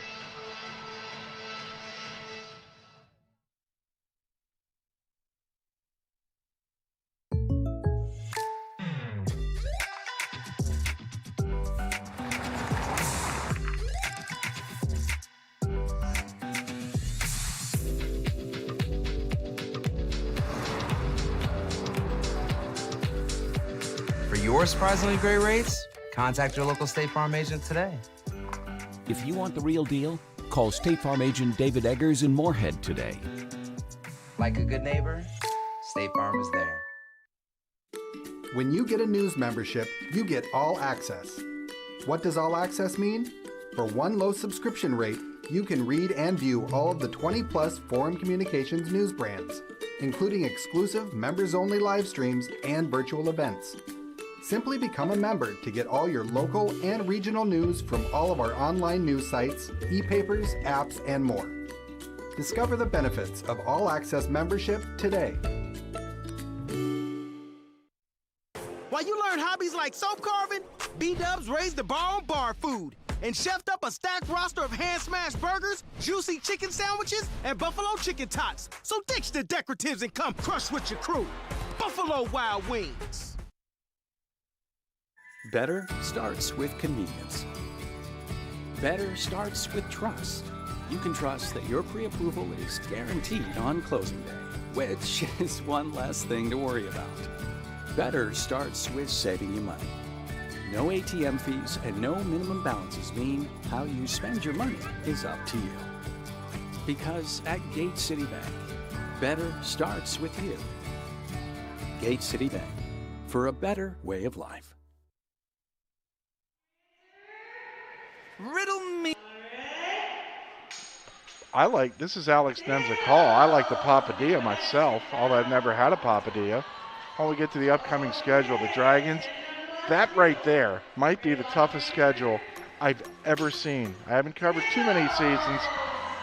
For your surprisingly great rates, contact your local State Farm agent today. If you want the real deal, call State Farm agent David Eggers in Moorhead today. Like a good neighbor, State Farm is there. When you get a news membership, you get all access. What does all access mean? For one low subscription rate, you can read and view all of the 20+ Forum Communications news brands, including exclusive members-only live streams and virtual events. Simply become a member to get all your local and regional news from all of our online news sites, e-papers, apps, and more. Discover the benefits of All Access membership today. While you learn hobbies like soap carving, B-Dubs raised the bar on bar food and chefed up a stacked roster of hand-smashed burgers, juicy chicken sandwiches, and buffalo chicken tots. So ditch the decoratives and come crush with your crew. Buffalo Wild Wings. Better starts with convenience. Better starts with trust. You can trust that your pre-approval is guaranteed on closing day, which is one less thing to worry about. Better starts with saving you money. No ATM fees and no minimum balances mean how you spend your money is up to you. Because at Gate City Bank, better starts with you. Gate City Bank, for a better way of life. Riddle me. This is Alex Nemzik Hall. I like the Papadilla myself, although I've never had a Papadilla. When we get to the upcoming schedule, the Dragons, that right there might be the toughest schedule I've ever seen. I haven't covered too many seasons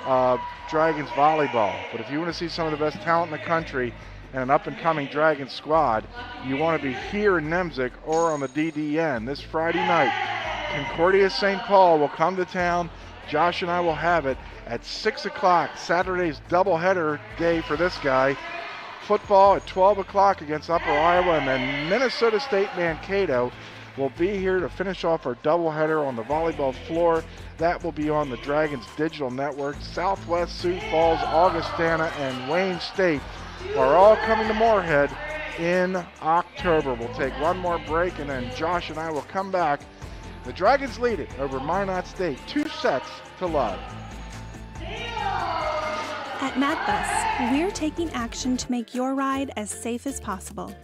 of Dragons volleyball, but if you want to see some of the best talent in the country and an up-and-coming Dragons squad, you want to be here in Nemzik or on the DDN this Friday night. Concordia St. Paul will come to town. Josh and I will have it at 6 o'clock. Saturday's doubleheader day for this guy. Football at 12 o'clock against Upper Iowa, and then Minnesota State Mankato will be here to finish off our doubleheader on the volleyball floor. That will be on the Dragons Digital Network. Southwest Sioux Falls, Augustana, and Wayne State are all coming to Moorhead in October. We'll take one more break, and then Josh and I will come back. The Dragons lead it over Minot State, 2 sets to love. At MadBus, we're taking action to make your ride as safe as possible.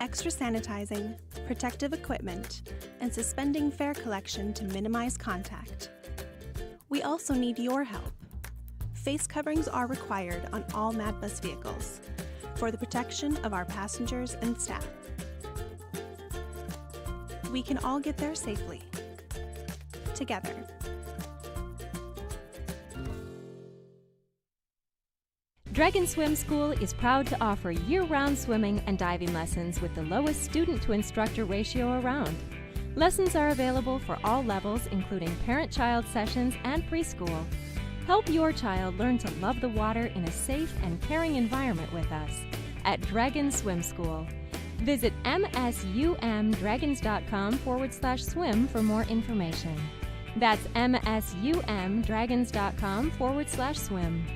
Extra sanitizing, protective equipment, and suspending fare collection to minimize contact. We also need your help. Face coverings are required on all MadBus vehicles for the protection of our passengers and staff. We can all get there safely. Together. Dragon Swim School is proud to offer year-round swimming and diving lessons with the lowest student-to-instructor ratio around. Lessons are available for all levels, including parent-child sessions and preschool. Help your child learn to love the water in a safe and caring environment with us at Dragon Swim School. Visit msumdragons.com/swim for more information. That's msumdragons.com/swim.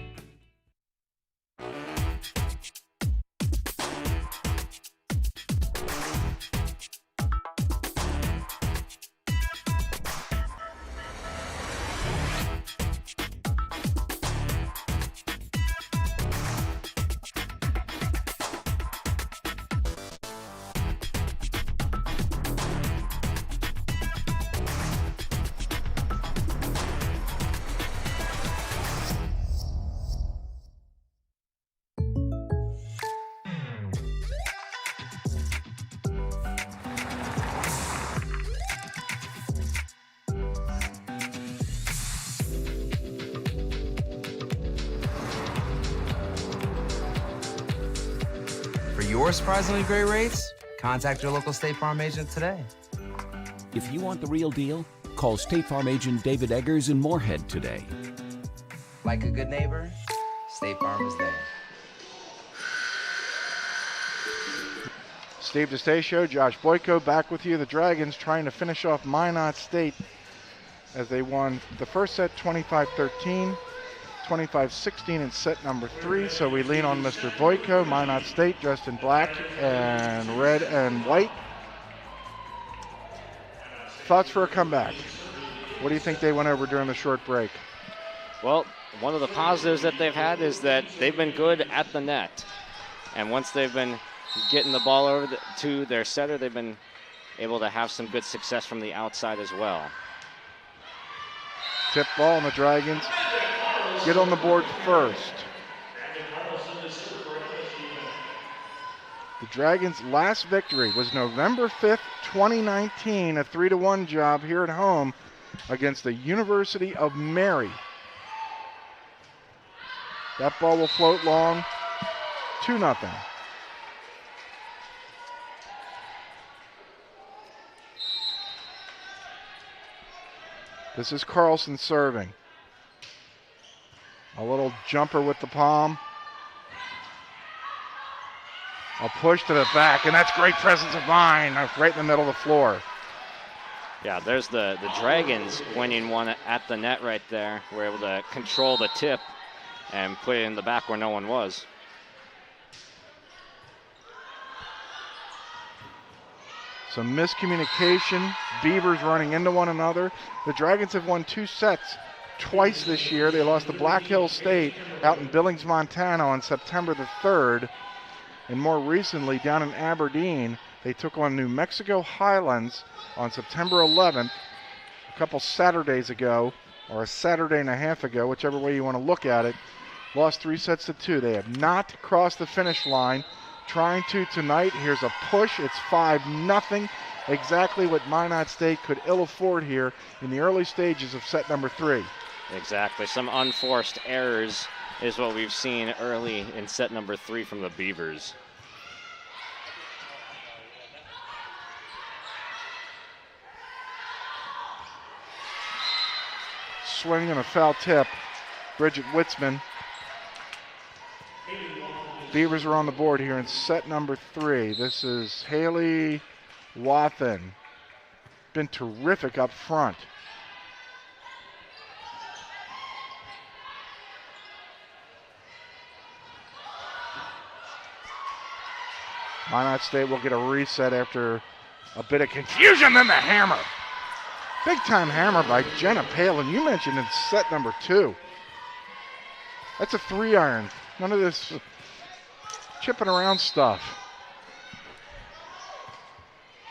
For your surprisingly great rates, contact your local State Farm agent today. If you want the real deal, call State Farm agent David Eggers in Moorhead today. Like a good neighbor, State Farm is there. Steve DeStacio, Josh Boyko back with you. The Dragons trying to finish off Minot State as they won the first set 25-13, 25-16 in set number 3. So we lean on Mr. Boyko. Minot State dressed in black and red and white. Thoughts for a comeback? What do you think they went over during the short break? Well, one of the positives that they've had is that they've been good at the net. And once they've been getting the ball over to their setter, they've been able to have some good success from the outside as well. Tip ball, and the Dragons get on the board first. The Dragons' last victory was November 5th, 2019, a 3-1 job here at home against the University of Mary. That ball will float long, 2-0. This is Carlson serving. A little jumper with the palm. A push to the back, and that's great presence of mind right in the middle of the floor. Yeah, there's the Dragons winning one at the net right there. We're able to control the tip and put it in the back where no one was. Some miscommunication. Beavers running into one another. The Dragons have won 2 sets twice this year. They lost to Black Hills State out in Billings, Montana on September the 3rd. And more recently, down in Aberdeen, they took on New Mexico Highlands on September 11th, a couple Saturdays ago, or a Saturday and a half ago, whichever way you want to look at it. Lost 3-2. They have not crossed the finish line. Trying to tonight. Here's a push. It's 5-0. Exactly what Minot State could ill afford here in the early stages of set number 3. Exactly. Some unforced errors is what we've seen early in set number 3 from the Beavers. Swing and a foul tip. Bridget Witzman. Beavers are on the board here in set number 3. This is Haley Wathen. Been terrific up front. Minot State will get a reset after a bit of confusion, then the hammer. Big time hammer by Jenna Palin. You mentioned in set number 2. That's a 3-iron. None of this chipping around stuff.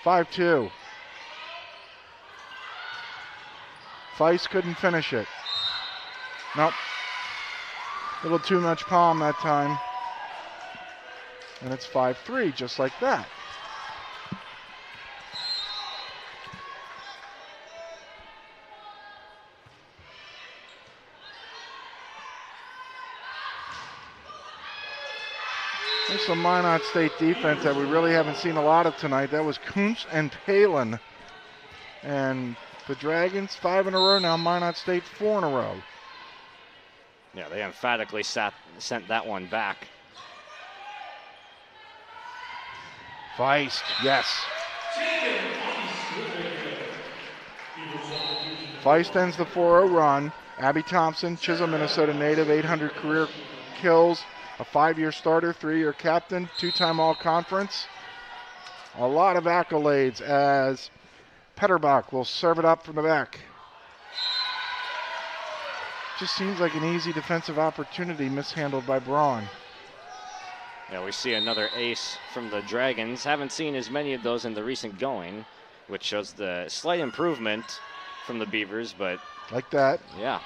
5-2. Feist couldn't finish it. Nope. A little too much palm that time. And it's 5-3, just like that. There's some Minot State defense that we really haven't seen a lot of tonight. That was Kuntz and Palin And the Dragons 5 in a row now, Minot State 4 in a row. Yeah, they emphatically sent that one back. Feist, yes. Feist ends the 4-0 run. Abby Thompson, Chisholm, Minnesota native, 800 career kills, a 5-year starter, 3-year captain, 2-time All-Conference. A lot of accolades as Petterbach will serve it up from the back. Just seems like an easy defensive opportunity mishandled by Braun. Yeah, we see another ace from the Dragons. Haven't seen as many of those in the recent going, which shows the slight improvement from the Beavers, but like that. Yeah.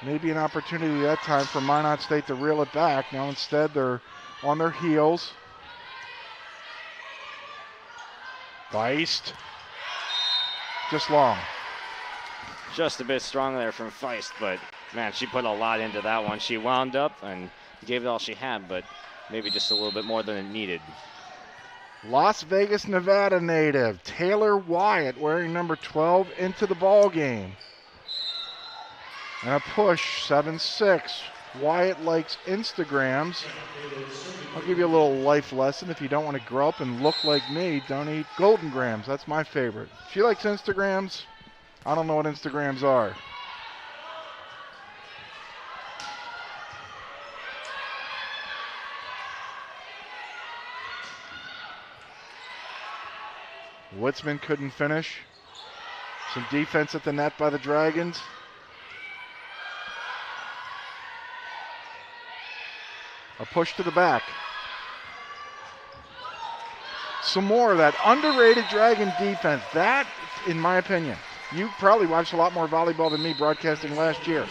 Maybe an opportunity that time for Minot State to reel it back. Now instead they're on their heels. Feist. Just long. Just a bit strong there from Feist, but man, she put a lot into that one. She wound up and gave it all she had, but maybe just a little bit more than it needed. Las Vegas, Nevada native Taylor Wyatt wearing number 12 into the ball game. And a push, 7-6. Wyatt likes Instagrams. I'll give you a little life lesson. If you don't want to grow up and look like me, don't eat Golden Grams. That's my favorite. She likes Instagrams. I don't know what Instagrams are. Witzman couldn't finish. Some defense at the net by the Dragons. A push to the back. Some more of that underrated Dragon defense. That, in my opinion, you probably watched a lot more volleyball than me broadcasting last year.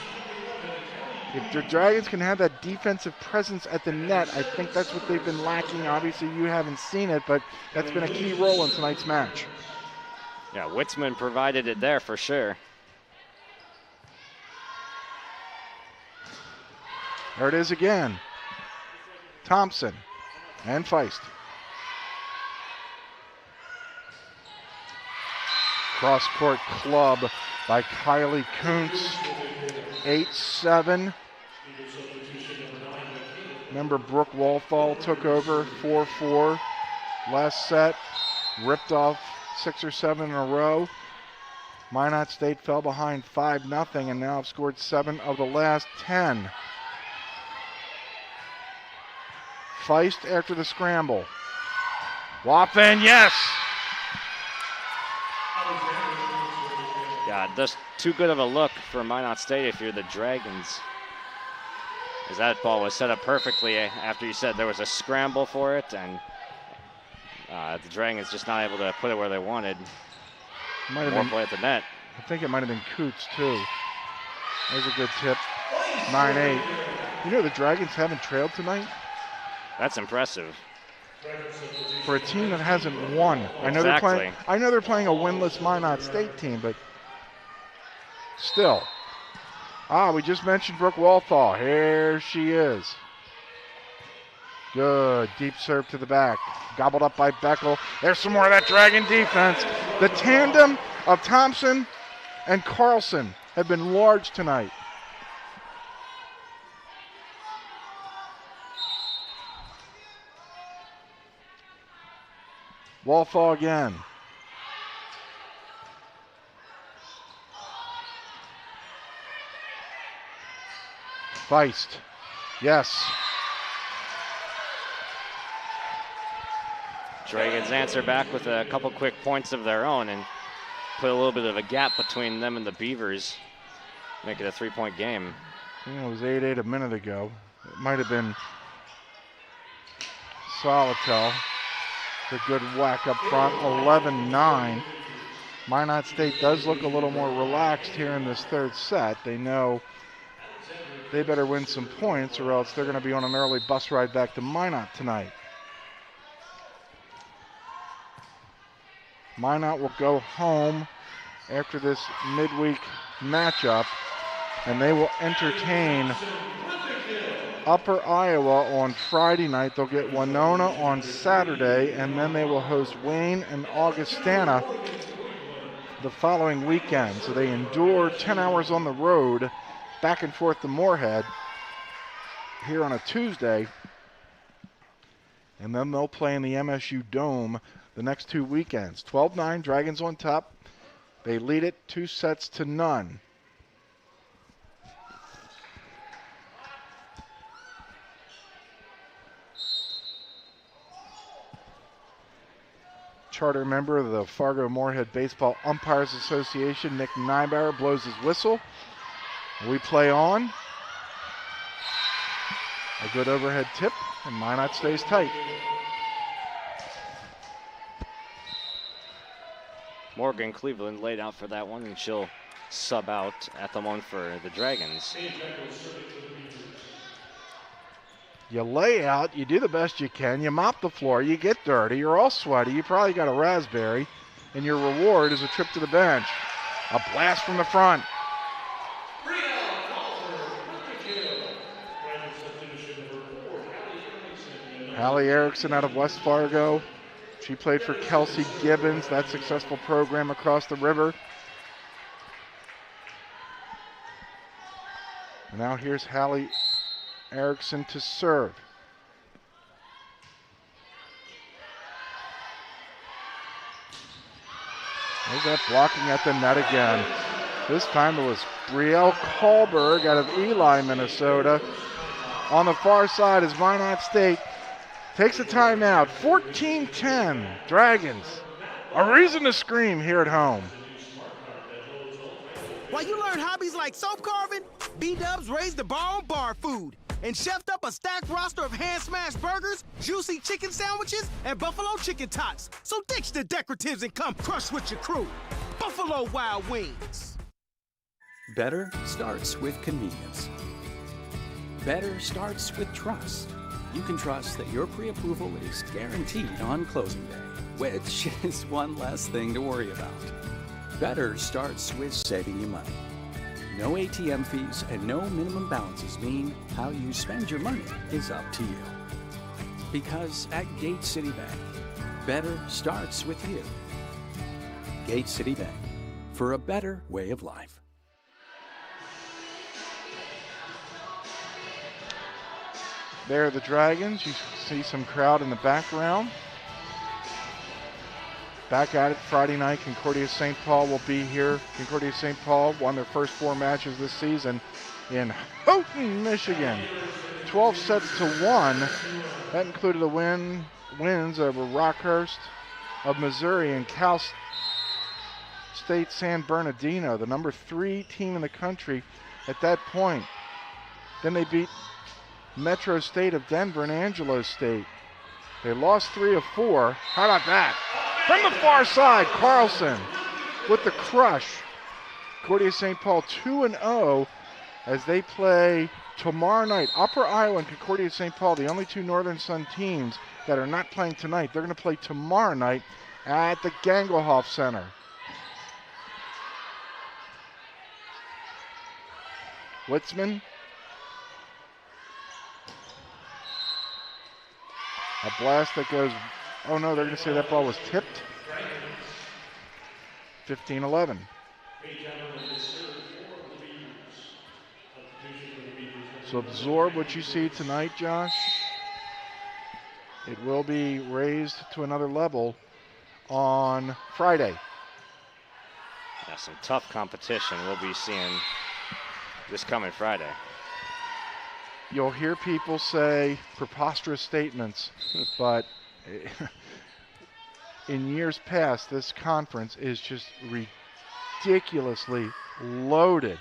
If the Dragons can have that defensive presence at the net, I think that's what they've been lacking. Obviously, you haven't seen it, but that's been a key role in tonight's match. Yeah, Witzman provided it there for sure. There it is again. Thompson and Feist. Cross-court club by Kylie Kuntz. 8-7. Remember, Brooke Walthall took over 4-4 last set. Ripped off 6 or 7 in a row. Minot State fell behind 5-0 and now have scored 7 of the last 10. Feist after the scramble. Waffen, yes! Yeah, just too good of a look for Minot State if you're the Dragons. As that ball was set up perfectly after you said there was a scramble for it, and the Dragons just not able to put it where they wanted. Might have More been, play at the net. I think it might have been Coots too. There's a good tip. 9-8. You know the Dragons haven't trailed tonight? That's impressive. For a team that hasn't won. I know they're playing a winless Minot State team, but still. We just mentioned Brooke Walthall. Here she is. Good. Deep serve to the back. Gobbled up by Beckel. There's some more of that Dragon defense. The tandem of Thompson and Carlson have been large tonight. Walthall again. Feist. Yes. Dragons answer back with a couple quick points of their own and put a little bit of a gap between them and the Beavers. Make it a 3-point game. It was 8-8 a minute ago. It might have been Solitel. A good whack up front, 11-9. Minot State does look a little more relaxed here in this third set. They know they better win some points or else they're going to be on an early bus ride back to Minot tonight. Minot will go home after this midweek matchup, and they will entertain Upper Iowa on Friday night. They'll get Winona on Saturday, and then they will host Wayne and Augustana the following weekend. So they endure 10 hours on the road back and forth to Moorhead here on a Tuesday, and then they'll play in the MSU Dome the next 2 weekends. 12-9, Dragons on top. They lead it 2-0. Charter member of the Fargo-Moorhead Baseball Umpires Association, Nick Nybauer, blows his whistle. We play on. A good overhead tip, and Minot stays tight. Morgan Cleveland laid out for that one, and she'll sub out at the one for the Dragons. You lay out, you do the best you can, you mop the floor, you get dirty, you're all sweaty, you probably got a raspberry, and your reward is a trip to the bench. A blast from the front. Hallie Erickson out of West Fargo. She played for Kelsey Gibbons, that successful program across the river. And now here's Hallie Erickson to serve. There's that blocking at the net again. This time it was Brielle Kahlberg out of Ely, Minnesota. On the far side is Minot State. Takes a timeout. 14-10. Dragons. A reason to scream here at home. While you learn hobbies like soap carving, B-Dubs raised the bar on bar food and chefed up a stacked roster of hand-smashed burgers, juicy chicken sandwiches, and buffalo chicken tots. So ditch the decoratives and come crush with your crew. Buffalo Wild Wings. Better starts with convenience. Better starts with trust. You can trust that your pre-approval is guaranteed on closing day, which is one less thing to worry about. Better starts with saving you money. No ATM fees and no minimum balances mean how you spend your money is up to you. Because at Gate City Bank, better starts with you. Gate City Bank, for a better way of life. There are the Dragons. You see some crowd in the background. Back at it Friday night. Concordia St. Paul will be here. Concordia St. Paul won their first 4 matches this season in Houghton, Michigan. 12-1. That included the wins over Rockhurst of Missouri and Cal State San Bernardino, the number 3 team in the country at that point. Then they beat Metro State of Denver and Angelo State. They lost 3 of 4. How about that? From the far side, Carlson with the crush. Concordia St. Paul 2-0 as they play tomorrow night. Upper Iowa and Concordia St. Paul, the only 2 Northern Sun teams that are not playing tonight. They're going to play tomorrow night at the Gangelhoff Center. Witzman. A blast that goes, oh no, they're going to say that ball was tipped. 15-11. So absorb what you see tonight, Josh. It will be raised to another level on Friday. Yeah, some tough competition we'll be seeing this coming Friday. You'll hear people say preposterous statements, but in years past, this conference is just ridiculously loaded.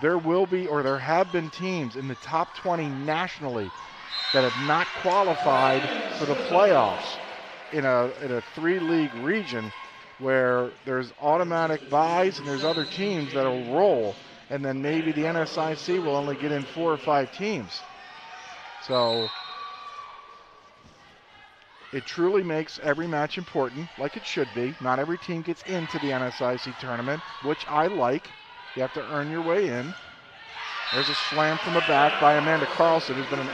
There will be, or there have been teams in the top 20 nationally that have not qualified for the playoffs in a 3-league region where there's automatic buys and there's other teams that'll roll. And then maybe the NSIC will only get in 4 or 5 teams. So it truly makes every match important, like it should be. Not every team gets into the NSIC tournament, which I like. You have to earn your way in. There's a slam from the back by Amanda Carlson, who's been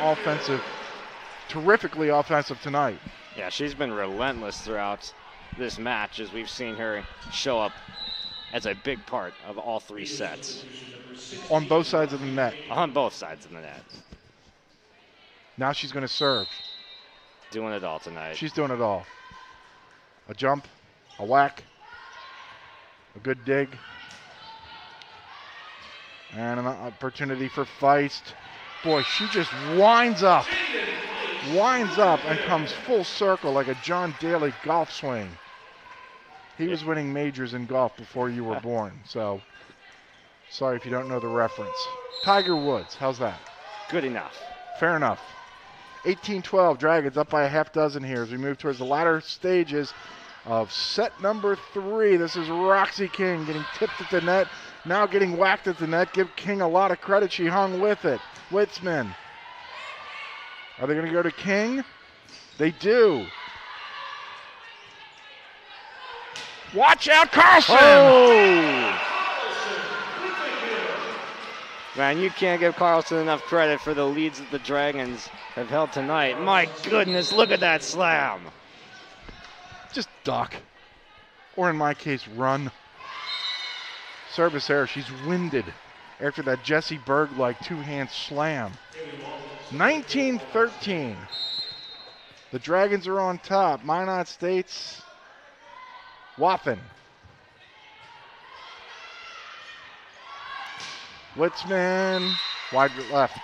terrifically offensive tonight. Yeah, she's been relentless throughout this match as we've seen her show up as a big part of all 3 sets. On both sides of the net. On both sides of the net. Now she's going to serve. Doing it all tonight. She's doing it all. A jump, a whack, a good dig, and an opportunity for Feist. Boy, she just winds up and comes full circle like a John Daly golf swing. He was winning majors in golf before you were born, so sorry if you don't know the reference. Tiger Woods, how's that? Good enough. Fair enough. 18-12, Dragons up by a half dozen here as we move towards the latter stages of set number 3. This is Roxy King getting tipped at the net, now getting whacked at the net. Give King a lot of credit. She hung with it. Witzman. Are they going to go to King? They do. Watch out, Carlson! Oh! Man, you can't give Carlson enough credit for the leads that the Dragons have held tonight. My goodness, look at that slam. Just duck. Or in my case, run. Service error. She's winded after that Jessie Berg-like two-hand slam. 19-13. The Dragons are on top. Minot State's Waffen. Witzman, wide left.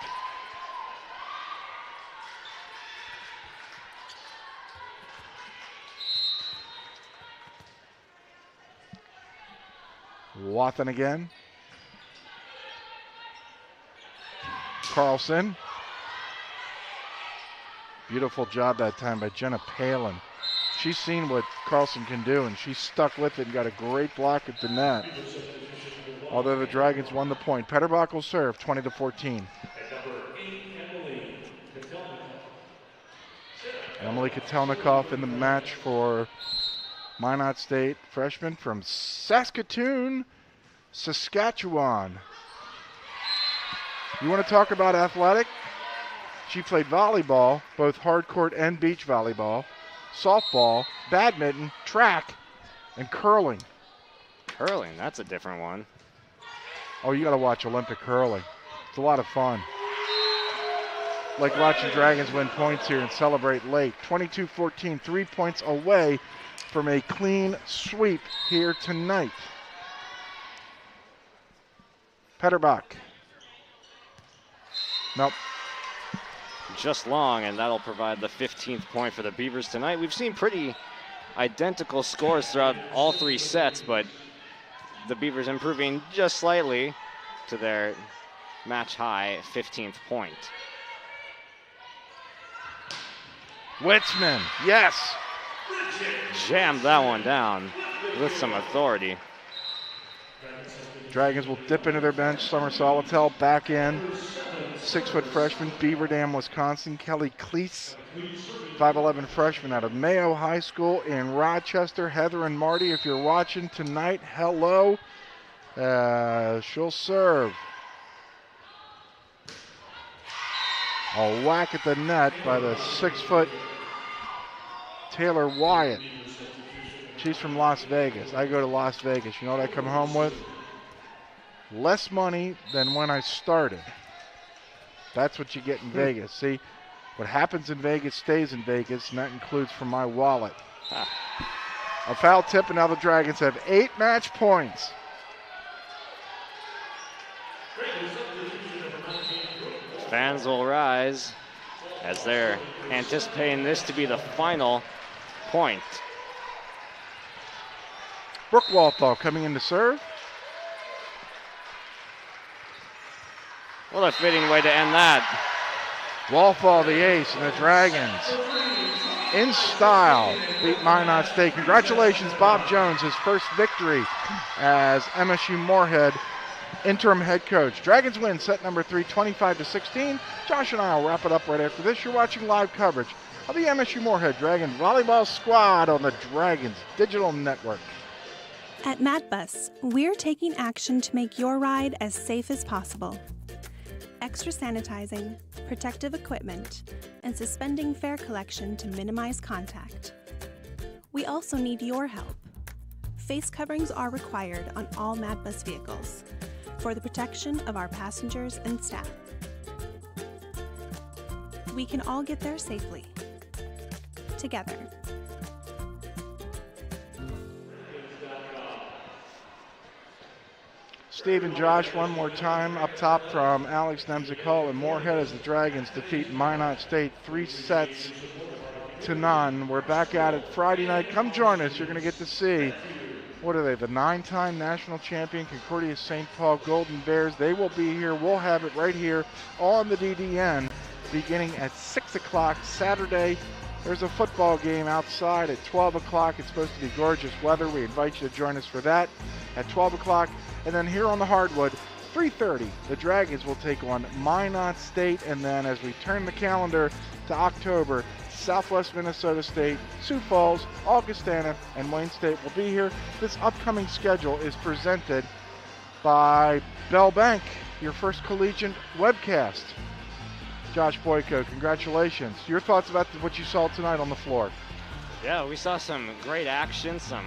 Wathen again. Carlson. Beautiful job that time by Jenna Palin. She's seen what Carlson can do, and she stuck with it and got a great block at the net. Although the Dragons won the point. Petterbach will serve 20-14. Emily Kotelnikov in the match for Minot State, freshman from Saskatoon, Saskatchewan. You want to talk about athletic? She played volleyball, both hard court and beach volleyball, softball, badminton, track, and curling. Curling, that's a different one. Oh, you got to watch Olympic curling. It's a lot of fun. Like watching Dragons win points here and celebrate late. 22-14, 3 points away from a clean sweep here tonight. Petterbach. Nope. Just long, and that'll provide the 15th point for the Beavers tonight. We've seen pretty identical scores throughout all 3 sets, but the Beavers improving just slightly to their match high 15th point. Witzman, yes. Jammed that one down with some authority. Dragons will dip into their bench. Summer Solotel back in. 6-foot freshman, Beaver Dam, Wisconsin. Kelly Cleese, 5'11" freshman out of Mayo High School in Rochester. Heather and Marty, if you're watching tonight, hello. She'll serve. A whack at the net by the 6-foot Taylor Wyatt. She's from Las Vegas. I go to Las Vegas. You know what I come home with? Less money than when I started. That's what you get in Vegas. See, what happens in Vegas stays in Vegas, and that includes from my wallet. A foul tip, and now the Dragons have 8 match points. Fans will rise as they're anticipating this to be the final point. Brooke Walthall coming in to serve. What a fitting way to end that. Walthall, the ace, and the Dragons in style beat Minot State. Congratulations, Bob Jones, his first victory as MSU Moorhead interim head coach. Dragons win set number 3, 25-16. Josh and I will wrap it up right after this. You're watching live coverage of the MSU Moorhead Dragon Volleyball Squad on the Dragons Digital Network. At MatBus, we're taking action to make your ride as safe as possible. extra sanitizing, protective equipment, and suspending fare collection to minimize contact. We also need your help. Face coverings are required on all MADBUS vehicles for the protection of our passengers and staff. We can all get there safely. Together. Steve and Josh, one more time up top from Alex Nemzik Hall and Moorhead as the Dragons defeat Minot State 3-0. We're back at it Friday night. Come join us. You're going to get to see, what are they, the 9-time national champion Concordia St. Paul Golden Bears. They will be here. We'll have it right here on the DDN beginning at 6 o'clock Saturday. There's a football game outside at 12 o'clock. It's supposed to be gorgeous weather. We invite you to join us for that at 12 o'clock. And then here on the hardwood, 3:30, the Dragons will take on Minot State. And then as we turn the calendar to October, Southwest Minnesota State, Sioux Falls, Augustana, and Wayne State will be here. This upcoming schedule is presented by Bell Bank, your first collegiate webcast. Josh Boyko, congratulations. Your thoughts about what you saw tonight on the floor? Yeah, we saw some great action, some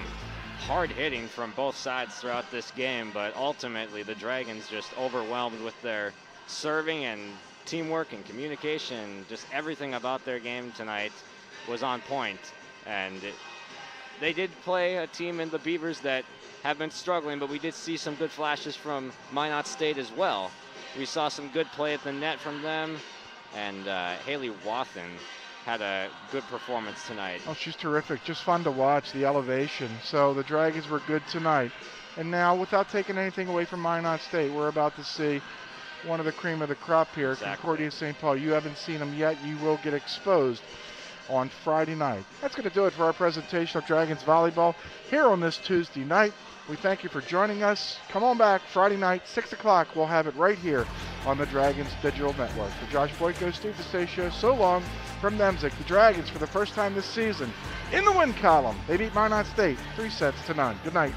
hard hitting from both sides throughout this game, but ultimately the Dragons just overwhelmed with their serving and teamwork and communication. Just everything about their game tonight was on point. And they did play a team in the Beavers that have been struggling, but we did see some good flashes from Minot State as well. We saw some good play at the net from them, and Haley Wathen had a good performance tonight. Oh, she's terrific. Just fun to watch, the elevation. So the Dragons were good tonight. And now, without taking anything away from Minot State, we're about to see one of the cream of the crop here, exactly. Concordia St. Paul. You haven't seen them yet. You will get exposed on Friday night. That's going to do it for our presentation of Dragons Volleyball here on this Tuesday night. We thank you for joining us. Come on back Friday night, 6 o'clock. We'll have it right here on the Dragons Digital Network. For Josh Boyko, Steve DeStacio, so long from Nemzik. The Dragons, for the first time this season, in the win column. They beat Minot State 3-0. Good night.